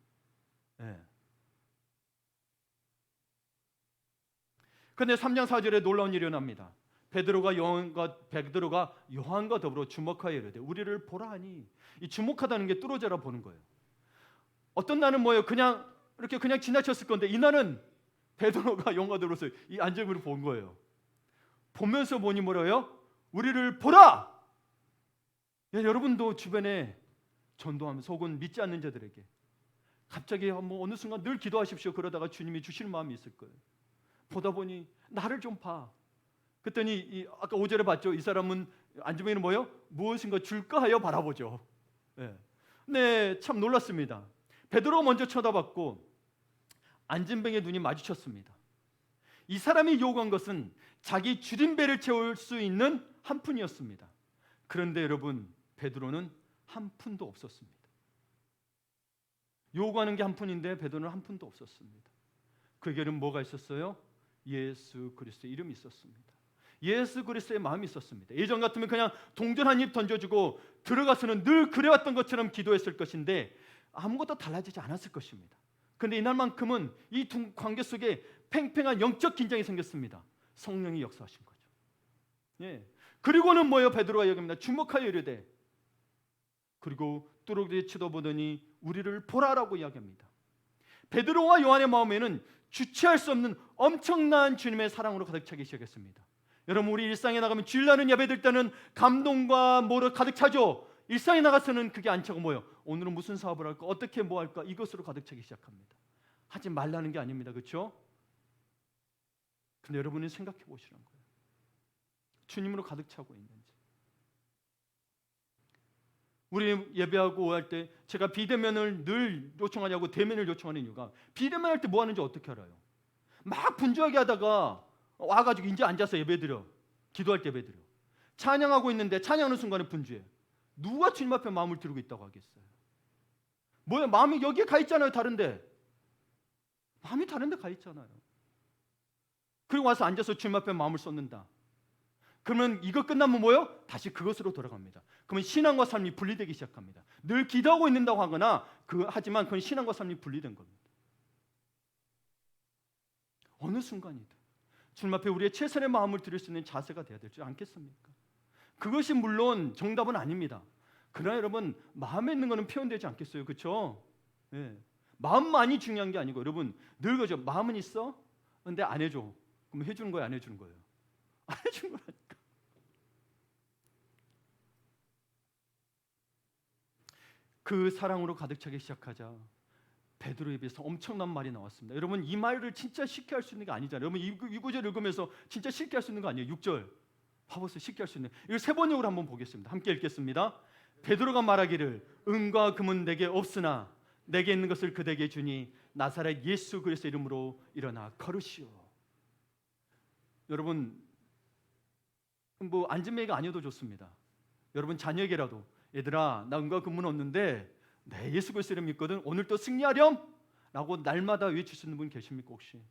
네. 그런데 3장 4절에 놀라운 일이 일어납니다. 베드로가 요한과 더불어 주목하여 이르되 우리를 보라 하니, 이 주목하다는 게 뚫어져라 보는 거예요. 어떤 날은 뭐예요? 그냥 이렇게 그냥 지나쳤을 건데 이 날은 베드로가 요한과 더불어서 이 안정을 본 거예요. 보면서 보니 뭐래요? 우리를 보라. 야, 여러분도 주변에 전도하면서 혹은 믿지 않는 자들에게 갑자기 뭐 어느 순간 늘 기도하십시오. 그러다가 주님이 주실 마음이 있을 거예요. 보다 보니 나를 좀 봐. 그랬더니 아까 5절에 봤죠. 이 사람은 안주뱅이는 뭐예요? 무엇인가 줄까 하여 바라보죠. 네, 참 놀랐습니다. 베드로가 먼저 쳐다봤고 안진뱅이의 눈이 마주쳤습니다. 이 사람이 요구한 것은 자기 주린 배를 채울 수 있는 한 푼이었습니다. 그런데 여러분, 베드로는 한 푼도 없었습니다. 요구하는 게 한 푼인데 베드로는 한 푼도 없었습니다. 그에게는 뭐가 있었어요? 예수 그리스도의 이름이 있었습니다. 예수 그리스도의 마음이 있었습니다. 예전 같으면 그냥 동전 한 입 던져주고 들어가서는 늘 그래왔던 것처럼 기도했을 것인데 아무것도 달라지지 않았을 것입니다. 그런데 이날만큼은 이 관계 속에 팽팽한 영적 긴장이 생겼습니다. 성령이 역사하신 거죠. 예. 그리고는 뭐예요? 베드로가 여깁니다. 주목하여 이르되, 그리고 뚜렷이 쳐다보더니 우리를 보라라고 이야기합니다. 베드로와 요한의 마음에는 주체할 수 없는 엄청난 주님의 사랑으로 가득 차기 시작했습니다. 여러분, 우리 일상에 나가면 주일날은 예배드릴 때는 감동과 뭐로 가득 차죠. 일상에 나가서는 그게 안 차고 뭐예요? 오늘은 무슨 사업을 할까? 어떻게 뭐 할까? 이것으로 가득 차기 시작합니다. 하지 말라는 게 아닙니다. 그렇죠? 근데 여러분이 생각해 보시는 거예요. 주님으로 가득 차고 있는지. 우리 예배하고 할 때 제가 비대면을 늘 요청하냐고 대면을 요청하는 이유가, 비대면 할 때 뭐 하는지 어떻게 알아요? 막 분주하게 하다가 와가지고 이제 앉아서 예배드려, 기도할 때 예배드려, 찬양하고 있는데 찬양하는 순간에 분주해. 누가 주님 앞에 마음을 들고 있다고 하겠어요? 뭐야, 마음이 여기에 가 있잖아요. 다른데 마음이 다른데 가 있잖아요. 그리고 와서 앉아서 주님 앞에 마음을 쏟는다. 그러면 이거 끝나면 뭐예요? 다시 그것으로 돌아갑니다. 그러면 신앙과 삶이 분리되기 시작합니다. 늘 기도하고 있는다고 하거나 하지만 그건 신앙과 삶이 분리된 겁니다. 어느 순간이든 주님 앞에 우리의 최선의 마음을 드릴 수 있는 자세가 되어야 되지 않겠습니까? 그것이 물론 정답은 아닙니다. 그러나 여러분, 마음에 있는 것은 표현되지 않겠어요? 그렇죠? 네. 마음만이 중요한 게 아니고, 여러분 늘 그죠? 마음은 있어? 근데 안 해줘. 그럼 해주는 거예요? 안 해주는 거예요? 안 해주는 거라니까. 그 사랑으로 가득 차기 시작하자 베드로에 비해서 엄청난 말이 나왔습니다. 여러분, 이 말을 진짜 쉽게 할 수 있는 게 아니잖아요. 여러분, 이 구절 읽으면서 진짜 쉽게 할 수 있는 거 아니에요? 6절 봐보세요. 쉽게 할 수 있는, 이걸 세 번역으로 한번 보겠습니다. 함께 읽겠습니다. 베드로가 말하기를, 은과 금은 내게 없으나 내게 있는 것을 그대에게 주니 나사렛 예수 그리스도의 이름으로 일어나 걸으시오. 여러분, 뭐 안전매가 아니어도 좋습니다. 여러분 자녀에게라도, 얘들아 나 은과 금은 없는데 내 예수 그리스도 이름 믿거든, 오늘 또 승리하렴 라고 날마다 외칠 수 있는 분 계십니까 혹시?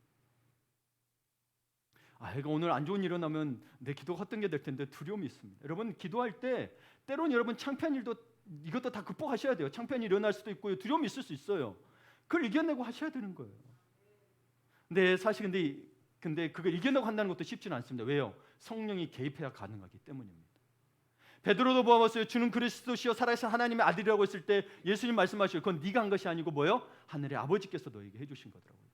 애가 오늘 안 좋은 일이 일어나면 내 기도가 헛된 게 될 텐데 두려움이 있습니다. 여러분, 기도할 때 때로는 여러분 창피한 일도 이것도 다 극복하셔야 돼요. 창피한 일이 일어날 수도 있고요, 두려움이 있을 수 있어요. 그걸 이겨내고 하셔야 되는 거예요. 근데 사실 근데 그걸 이겨내고 한다는 것도 쉽지는 않습니다. 왜요? 성령이 개입해야 가능하기 때문입니다. 베드로도 보았어요. 주는 그리스도시요 살아계신 하나님의 아들이라고 했을 때 예수님 말씀하시고, 그건 네가 한 것이 아니고 뭐예요? 하늘의 아버지께서 너에게 해주신 거더라고요.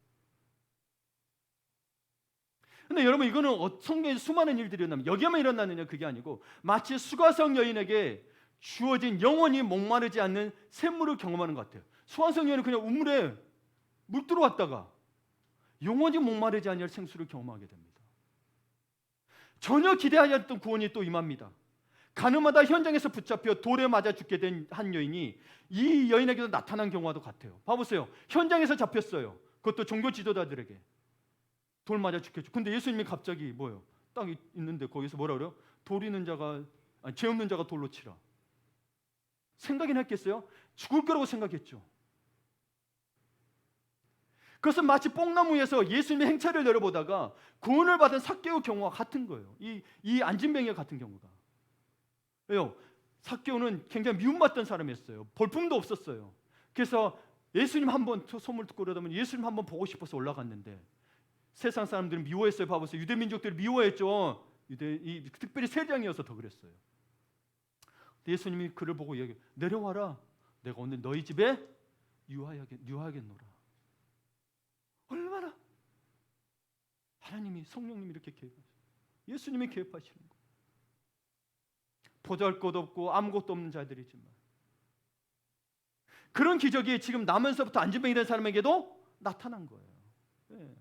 근데 여러분, 이거는 성경에 수많은 일들이 일어나면 여기에만 일어나느냐 그게 아니고, 마치 수가성 여인에게 주어진 영원히 목마르지 않는 샘물을 경험하는 것 같아요. 수가성 여인은 그냥 우물에 물 들어왔다가 영원히 목마르지 않을 생수를 경험하게 됩니다. 전혀 기대하지 않던 구원이 또 임합니다. 가늠하다 현장에서 붙잡혀 돌에 맞아 죽게 된 한 여인이 이 여인에게도 나타난 경우와도 같아요. 봐보세요. 현장에서 잡혔어요. 그것도 종교 지도자들에게 돌 맞아 죽겠죠. 근데 예수님이 갑자기 뭐예요? 딱 있는데 거기서 뭐라 그래요? 죄 없는 자가 돌로 치라. 생각이나 했겠어요? 죽을 거라고 생각했죠. 그것은 마치 뽕나무 위에서 예수님의 행차를 내려보다가 구원을 받은 삭개오 경우와 같은 거예요. 이 안진뱅이와 같은 경우가. 왜요? 삭개오는 굉장히 미움받던 사람이었어요. 볼품도 없었어요. 그래서 예수님 한번 소문을 듣고 그러다면 예수님 한번 보고 싶어서 올라갔는데 세상 사람들은 미워했어요. 봐보세요. 유대 민족들이 미워했죠. 특별히 세리양이어서 더 그랬어요. 예수님이 그를 보고 얘기해요. 내려와라. 내가 오늘 너희 집에 유하겠노라. 얼마나 하나님이, 성령님이 이렇게 개입하시죠. 예수님이 개입하시는 거예요. 보잘것없고 아무것도 없는 자들이지만 그런 기적이 지금 나면서부터 안진뱅이 된 사람에게도 나타난 거예요. 네.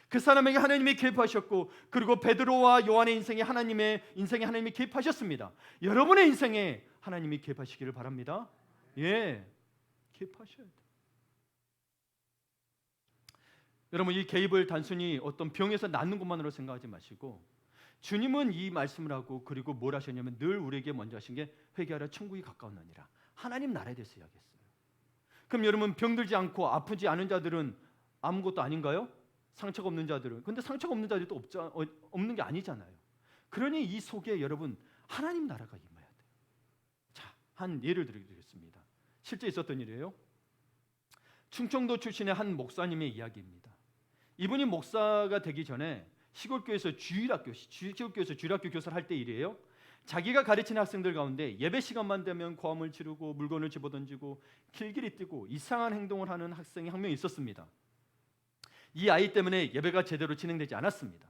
그 사람에게 하나님이 개입하셨고, 그리고 베드로와 요한의 인생에 하나님이 개입하셨습니다. 여러분의 인생에 하나님이 개입하시기를 바랍니다. 예, 개입하셔야 돼요. 여러분, 이 개입을 단순히 어떤 병에서 낫는 것만으로 생각하지 마시고, 주님은 이 말씀을 하고 그리고 뭘 하셨냐면 늘 우리에게 먼저 하신 게 회개하라 천국이 가까웠느니라. 하나님 나라에 대해서 이야기했어요. 그럼 여러분, 병들지 않고 아프지 않은 자들은 아무것도 아닌가요? 상처가 없는 자들은. 근데 상처가 없는 자들도 없는 게 아니잖아요. 그러니 이 속에 여러분 하나님 나라가 임해야 돼요. 자, 한 예를 드리겠습니다. 실제 있었던 일이에요. 충청도 출신의 한 목사님의 이야기입니다. 이분이 목사가 되기 전에 시골교회에서 주일학교 교사를 할 때 일이에요. 자기가 가르치는 학생들 가운데 예배 시간만 되면 고함을 지르고 물건을 집어던지고 길길이 뛰고 이상한 행동을 하는 학생이 한 명 있었습니다. 이 아이 때문에 예배가 제대로 진행되지 않았습니다.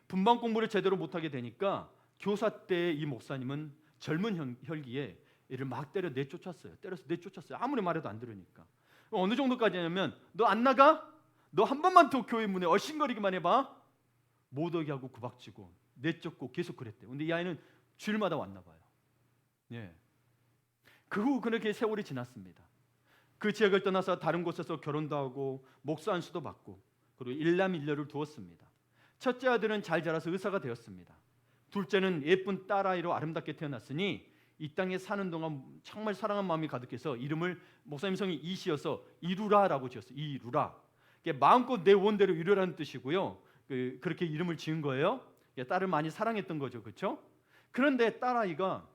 분반 공부를 제대로 못하게 되니까 교사 때 이 목사님은 젊은 혈기에 이를 막 때려 내쫓았어요. 때려서 내쫓았어요. 아무리 말해도 안 들으니까. 어느 정도까지냐면 너 안 나가? 너 한 번만 더 교회 문에 얼씬거리기만 해봐. 못 오게 하고 구박지고 내쫓고 계속 그랬대요. 근데 이 아이는 주일마다 왔나 봐요. 예. 그 후 그렇게 세월이 지났습니다. 그 지역을 떠나서 다른 곳에서 결혼도 하고 목사 안수도 받고 그리고 일남일녀를 두었습니다. 첫째 아들은 잘 자라서 의사가 되었습니다. 둘째는 예쁜 딸아이로 아름답게 태어났으니 이 땅에 사는 동안 정말 사랑한 마음이 가득해서 이름을 목사님 성이 이시여서 이루라라고 지었어요. 이루라. 마음껏 내 원대로 이루라는 뜻이고요. 그렇게 이름을 지은 거예요. 딸을 많이 사랑했던 거죠, 그렇죠? 그런데 딸아이가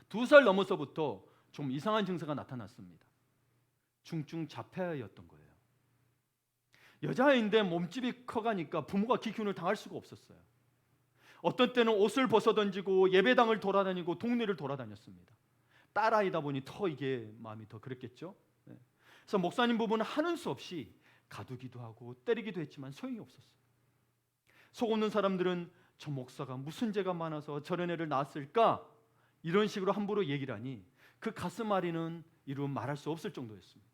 2살 넘어서부터 좀 이상한 증세가 나타났습니다. 중증 자폐아이였던 거예요. 여자아이인데 몸집이 커가니까 부모가 기훈을 당할 수가 없었어요. 어떤 때는 옷을 벗어던지고 예배당을 돌아다니고 동네를 돌아다녔습니다. 딸아이다 보니 더 이게 마음이 더 그랬겠죠. 그래서 목사님 부부는 하는 수 없이 가두기도 하고 때리기도 했지만 소용이 없었어요. 속 없는 사람들은 저 목사가 무슨 죄가 많아서 저런 애를 낳았을까? 이런 식으로 함부로 얘기를 하니 그 가슴 아리는 이루 말할 수 없을 정도였습니다.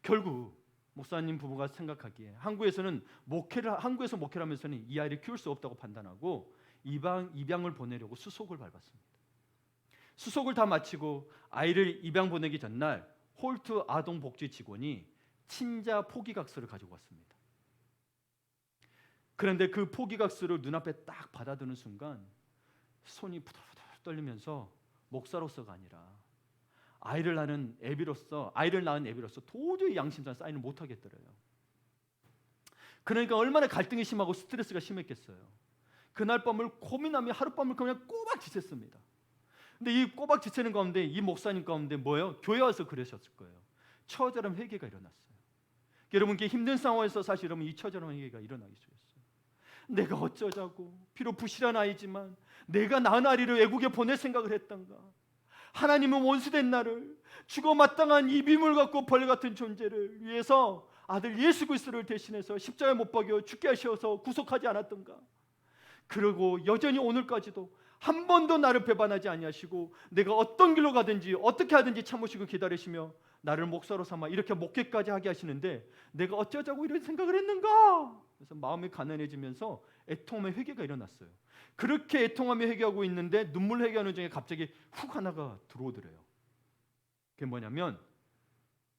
결국 목사님 부부가 생각하기에 한국에서 목회를 하면서는 이 아이를 키울 수 없다고 판단하고 입양을 보내려고 수속을 밟았습니다. 수속을 다 마치고 아이를 입양 보내기 전날 홀트 아동복지 직원이 친자 포기각서를 가지고 왔습니다. 그런데 그 포기각서를 눈앞에 딱 받아드는 순간 손이 부들부들 떨리면서 목사로서가 아니라 아이를 낳은 애비로서 도저히 양심상 사인을 못 하겠더래요. 그러니까 얼마나 갈등이 심하고 스트레스가 심했겠어요. 그날 밤을 고민하며 하룻밤을 그냥 꼬박 지샜습니다. 근데 이 꼬박 지새는 가운데 이 목사님 가운데 뭐예요? 교회 와서 그러셨을 거예요. 처절한 회개가 일어났어요. 여러분께 힘든 상황에서 사실 여러분 이 처절한 회개가 일어나기 시작했어요. 내가 어쩌자고, 비록 부실한 아이지만 내가 낳은 아이를 외국에 보낼 생각을 했던가. 하나님은 원수된 나를 죽어 마땅한 이 빔을 갖고 벌 같은 존재를 위해서 아들 예수 그리스도를 대신해서 십자가에 못 박여 죽게 하셔서 구속하지 않았던가. 그리고 여전히 오늘까지도 한 번도 나를 배반하지 아니하시고 내가 어떤 길로 가든지 어떻게 하든지 참으시고 기다리시며 나를 목사로 삼아 이렇게 목회까지 하게 하시는데 내가 어쩌자고 이런 생각을 했는가. 그래서 마음이 가난해지면서 애통함의 회개가 일어났어요. 그렇게 애통하며 회개하고 있는데 눈물 회개하는 중에 갑자기 훅 하나가 들어오더래요. 그게 뭐냐면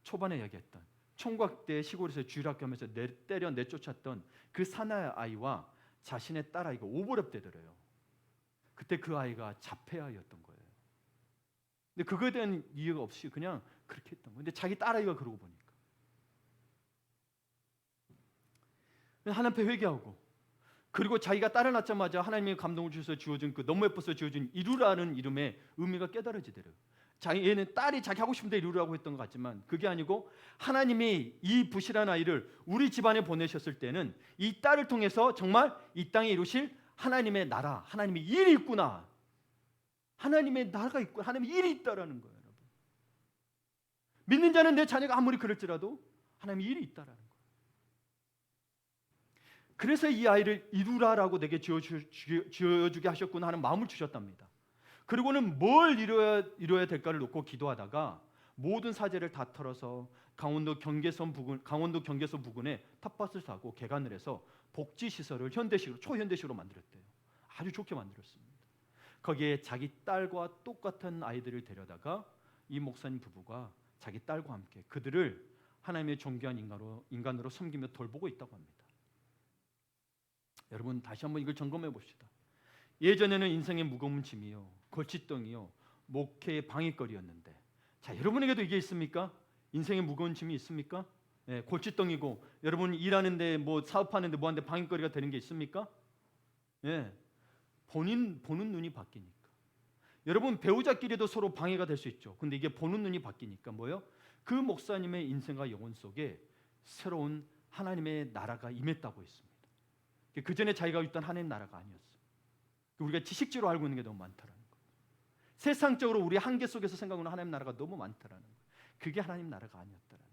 초반에 이야기했던 총각대 시골에서 주일학교 하면서 때려 내쫓았던 그 사나이 아이와 자신의 딸아이가 오버랩되더래요. 그때 그 아이가 자폐아이였던 거예요. 근데 그거에 대한 이해가 없이 그냥 그렇게 했던 거예요. 근데 자기 딸아이가 그러고 보니까 하나님 앞에 회개하고 그리고 자기가 딸을 낳자마자 하나님의 감동을 주셔서 주어진 그 너무 예뻐서 주어진 이루라는 이름의 의미가 깨달아지더래요. 얘는 딸이 자기 하고 싶은데 이루라고 했던 것 같지만 그게 아니고 하나님이 이 부실한 아이를 우리 집안에 보내셨을 때는 이 딸을 통해서 정말 이 땅에 이루실 하나님의 나라, 하나님의 일이 있구나. 하나님의 나라가 있고 하나님의 일이 있다라는 거예요, 여러분. 믿는 자는 내 자녀가 아무리 그럴지라도 하나님의 일이 있다라는 거예요. 그래서 이 아이를 이루라라고 내게 지어주게 하셨구나 하는 마음을 주셨답니다. 그리고는 뭘 이루어야 될까를 놓고 기도하다가 모든 사제를 다 털어서 강원도 경계선 부근에 텃밭을 사고 개간을 해서 복지시설을 초현대식으로 만들었대요. 아주 좋게 만들었습니다. 거기에 자기 딸과 똑같은 아이들을 데려다가 이 목사님 부부가 자기 딸과 함께 그들을 하나님의 존귀한 인간으로 섬기며 돌보고 있다고 합니다. 여러분 다시 한번 이걸 점검해 봅시다. 예전에는 인생의 무거운 짐이요, 골칫덩이요, 목회의 방해거리였는데 자 여러분에게도 이게 있습니까? 인생의 무거운 짐이 있습니까? 예, 골칫덩이고 여러분 일하는데 뭐 사업하는데 뭐 하는데 방해거리가 되는 게 있습니까? 예, 보는 눈이 바뀌니까. 여러분 배우자끼리도 서로 방해가 될 수 있죠. 근데 이게 보는 눈이 바뀌니까 뭐요? 그 목사님의 인생과 영혼 속에 새로운 하나님의 나라가 임했다고 했습니다. 그 전에 자기가 있던 하나님 나라가 아니었어. 우리가 지식적으로 알고 있는 게 너무 많다라는 거예요. 세상적으로 우리 한계 속에서 생각하는 하나님 나라가 너무 많다라는 거예요. 그게 하나님 나라가 아니었다라는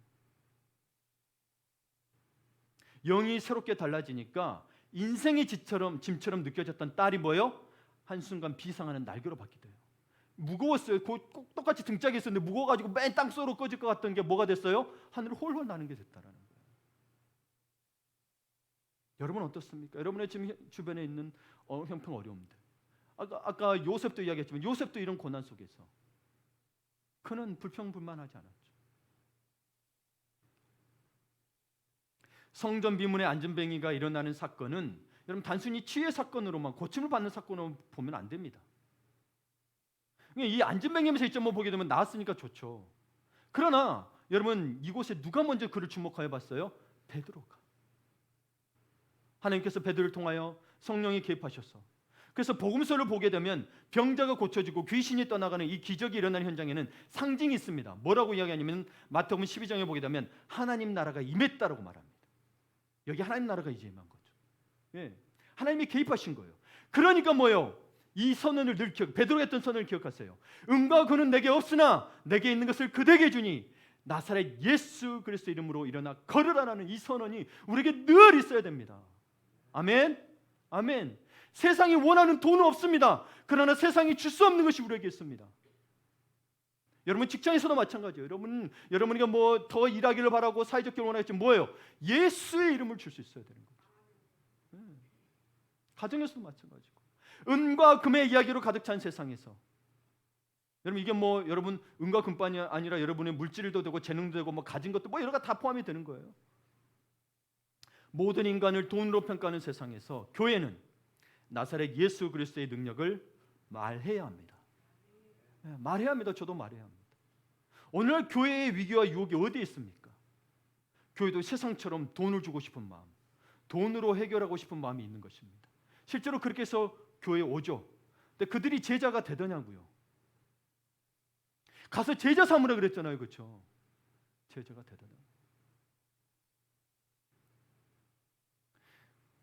거예요. 영이 새롭게 달라지니까 인생의 짐처럼 느껴졌던 딸이 뭐요? 한순간 비상하는 날개로 바뀌대요. 무거웠어요. 똑같이 등짝에 있었는데 무거워가지고 맨 땅속으로 꺼질 것 같던 게 뭐가 됐어요? 하늘을 홀홀 나는 게 됐다라는 거예요. 여러분 어떻습니까? 여러분의 지금 주변에 있는 형편 어려움들. 아까 요셉도 이야기했지만 요셉도 이런 고난 속에서 그는 불평불만하지 않았죠. 성전 비문의 안전뱅이가 일어나는 사건은 여러분 단순히 치유 사건으로만 고침을 받는 사건으로 보면 안 됩니다. 이 안전뱅이에서 이점을 보게 되면 나았으니까 좋죠. 그러나 여러분 이곳에 누가 먼저 그를 주목하여 봤어요? 베드로가. 하나님께서 베드로를 통하여 성령이 개입하셔서 그래서 복음서를 보게 되면 병자가 고쳐지고 귀신이 떠나가는 이 기적이 일어나는 현장에는 상징이 있습니다. 뭐라고 이야기하냐면 마태복음 12장에 보게 되면 하나님 나라가 임했다라고 말합니다. 여기 하나님 나라가 이제 임한 거죠. 예, 하나님이 개입하신 거예요. 그러니까 뭐예요? 이 선언을 늘 베드로가 했던 선언을 기억하세요. 은과 금은 내게 없으나 내게 있는 것을 그대에게 주니 나사렛 예수 그리스도 이름으로 일어나 걸으라라는 이 선언이 우리에게 늘 있어야 됩니다. 아멘. 아멘. 세상이 원하는 돈은 없습니다. 그러나 세상이 줄 수 없는 것이 우리에게 있습니다. 여러분 직장에서도 마찬가지예요. 여러분에게 뭐 더 일하기를 바라고 사회적 결혼을 하겠지 뭐예요? 예수의 이름을 줄 수 있어야 되는 거죠. 가정에서도 마찬가지고 은과 금의 이야기로 가득 찬 세상에서 여러분 이게 뭐 여러분 은과 금뿐이 아니라 여러분의 물질도 되고 재능도 되고 뭐 가진 것도 뭐 여러 가지 다 포함이 되는 거예요. 모든 인간을 돈으로 평가하는 세상에서 교회는 나사렛 예수 그리스도의 능력을 말해야 합니다. 말해야 합니다. 저도 말해야 합니다. 오늘날 교회의 위기와 유혹이 어디에 있습니까? 교회도 세상처럼 돈을 주고 싶은 마음, 돈으로 해결하고 싶은 마음이 있는 것입니다. 실제로 그렇게 해서 교회에 오죠. 근데 그들이 제자가 되더냐고요. 가서 제자 삼으라 그랬잖아요. 그렇죠? 제자가 되더냐.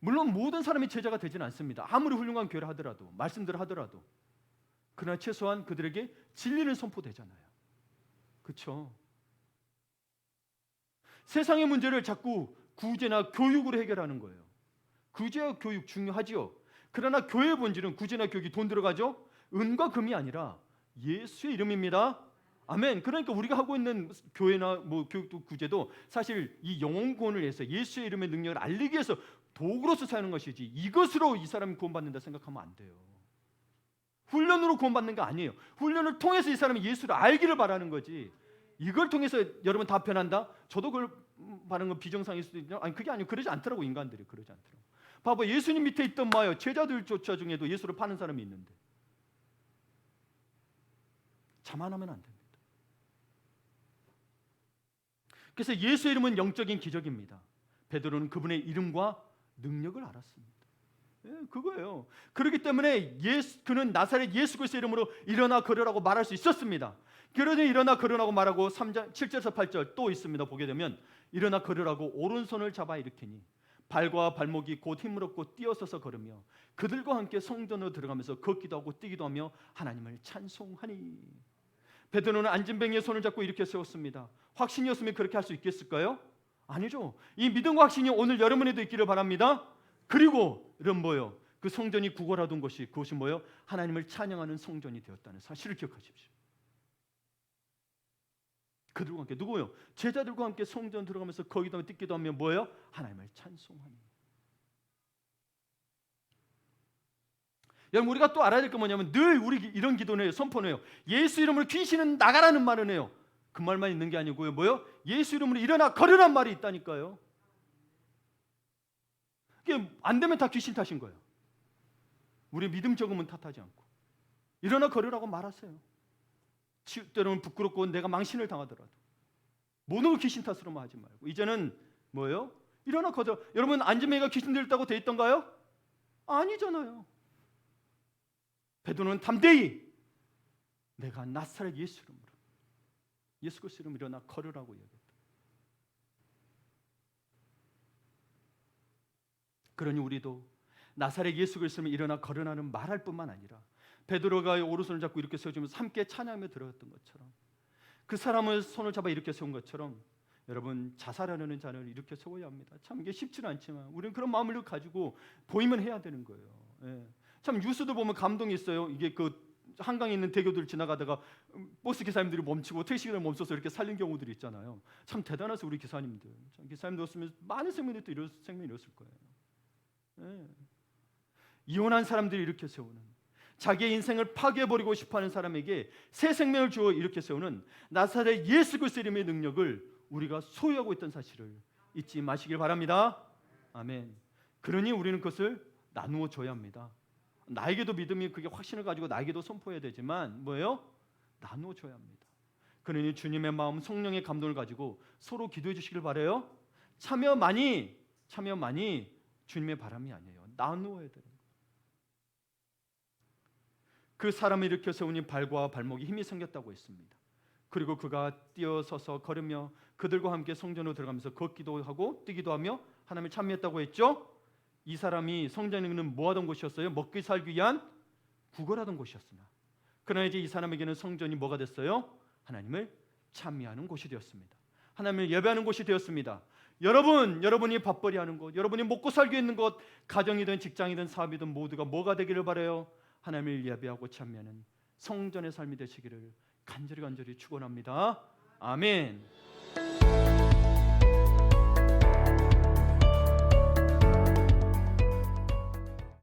물론 모든 사람이 제자가 되지는 않습니다. 아무리 훌륭한 교회를 하더라도 말씀들을 하더라도 그러나 최소한 그들에게 진리는 선포되잖아요. 그렇죠? 세상의 문제를 자꾸 구제나 교육으로 해결하는 거예요. 구제와 교육 중요하지요. 그러나 교회의 본질은 구제나 교육이 돈 들어가죠? 은과 금이 아니라 예수의 이름입니다. 아멘. 그러니까 우리가 하고 있는 교회나 뭐 교육도 구제도 사실 이 영혼 구원을 위해서 예수의 이름의 능력을 알리기 위해서 도구로서 사용하는 것이지 이것으로 이 사람이 구원받는다 생각하면 안 돼요. 훈련으로 구원받는 거 아니에요. 훈련을 통해서 이 사람이 예수를 알기를 바라는 거지. 이걸 통해서 여러분 다 변한다? 저도 그걸 바라는 건 비정상일 수도 있죠. 아니 그게 아니고 그러지 않더라고. 인간들이 그러지 않더라고. 봐봐 예수님 밑에 있던 마요 제자들조차 중에도 예수를 파는 사람이 있는데 자만하면 안 됩니다. 그래서 예수의 이름은 영적인 기적입니다. 베드로는 그분의 이름과 능력을 알았습니다. 그거예요. 그렇기 때문에 그는 나사렛 예수 그리스도의 이름으로 일어나 걸으라고 말할 수 있었습니다. 그러니 일어나 걸으라고 말하고 3장 7절에서 8절 또 있습니다. 보게 되면 일어나 걸으라고 오른손을 잡아 일으키니 발과 발목이 곧 힘을 얻고 뛰어서서 걸으며 그들과 함께 성전으로 들어가면서 걷기도 하고 뛰기도 하며 하나님을 찬송하니. 베드로는 안진뱅이의 손을 잡고 이렇게 세웠습니다. 확신이었으면 그렇게 할 수 있겠을까요? 아니죠. 이 믿음과 확신이 오늘 여러분에도 있기를 바랍니다. 그리고 이런 뭐요? 그 성전이 구걸하던 것이 그것이 뭐요? 하나님을 찬양하는 성전이 되었다는 사실을 기억하십시오. 그들과 함께 누구요? 제자들과 함께 성전 들어가면서 거기도 하며 뛰기도 하며 뭐예요? 하나님을 찬송하니. 여러분 우리가 또 알아야 될 게 뭐냐면 늘 우리 이런 기도는 해요. 선포는 해요. 예수 이름으로 귀신은 나가라는 말은 해요. 그 말만 있는 게 아니고요. 뭐요? 예수 이름으로 일어나 걸으란 말이 있다니까요. 이게 안 되면 다 귀신 탓인 거예요. 우리 믿음 적으면 탓하지 않고 일어나 걸으라고 말하세요. 때로는 부끄럽고 내가 망신을 당하더라도 모든 걸 귀신 탓으로만 하지 말고 이제는 뭐예요? 일어나 거저. 여러분 안지매가 귀신 들렸다고 돼 있던가요? 아니잖아요. 베드로는 담대히 내가 나사렛 예수 이름으로, 예수 그리스도 이름으로 일어나 걸으라고 이야기했다. 그러니 우리도 나사렛 예수 그리스도를 일어나 걸으라는 말할 뿐만 아니라 베드로가 오른손을 잡고 이렇게 세워주면서 함께 찬양하며 들어갔던 것처럼, 그 사람을 손을 잡아 이렇게 세운 것처럼 여러분 자살하려는 자를 이렇게 세워야 합니다. 참 이게 쉽지는 않지만 우리는 그런 마음을 가지고 보이면 해야 되는 거예요. 예. 참 뉴스도 보면 감동이 있어요. 이게 그 한강에 있는 대교들 지나가다가 버스 기사님들이 멈추고 택시기사를 멈춰서 이렇게 살린 경우들이 있잖아요. 참 대단하세요 우리 기사님들. 참 기사님들 없으면 많은 생명이 또 생명이 잃었을 거예요. 예. 이혼한 사람들이 이렇게 세우는, 자기의 인생을 파괴해버리고 싶어하는 사람에게 새 생명을 주어 이렇게 세우는 나사렛 예수 그리스도의 이름의 능력을 우리가 소유하고 있던 사실을 잊지 마시길 바랍니다. 아멘. 그러니 우리는 그것을 나누어 줘야 합니다. 나에게도 믿음이 그게 확신을 가지고 나에게도 선포해야 되지만 뭐예요? 나누어 줘야 합니다. 그러니 주님의 마음, 성령의 감동을 가지고 서로 기도해 주시길 바라요. 참여만이 주님의 바람이 아니에요. 나누어야 되는 거예요. 그 사람을 일으켜 세우니 발과 발목에 힘이 생겼다고 했습니다. 그리고 그가 뛰어서서 걸으며 그들과 함께 성전으로 들어가면서 걷기도 하고 뛰기도 하며 하나님을 찬미했다고 했죠. 이 사람이 성전에는 뭐 하던 곳이었어요? 먹기 살기 위한 구걸하던 곳이었으나 그러나 이제 이 사람에게는 성전이 뭐가 됐어요? 하나님을 찬미하는 곳이 되었습니다. 하나님을 예배하는 곳이 되었습니다. 여러분이 밥벌이 하는 곳, 여러분이 먹고 살기 있는 곳, 가정이든 직장이든 사업이든 모두가 뭐가 되기를 바라요? 하나님을 예배하고 찬미하는 성전의 삶이 되시기를 간절히 축원합니다. 아멘.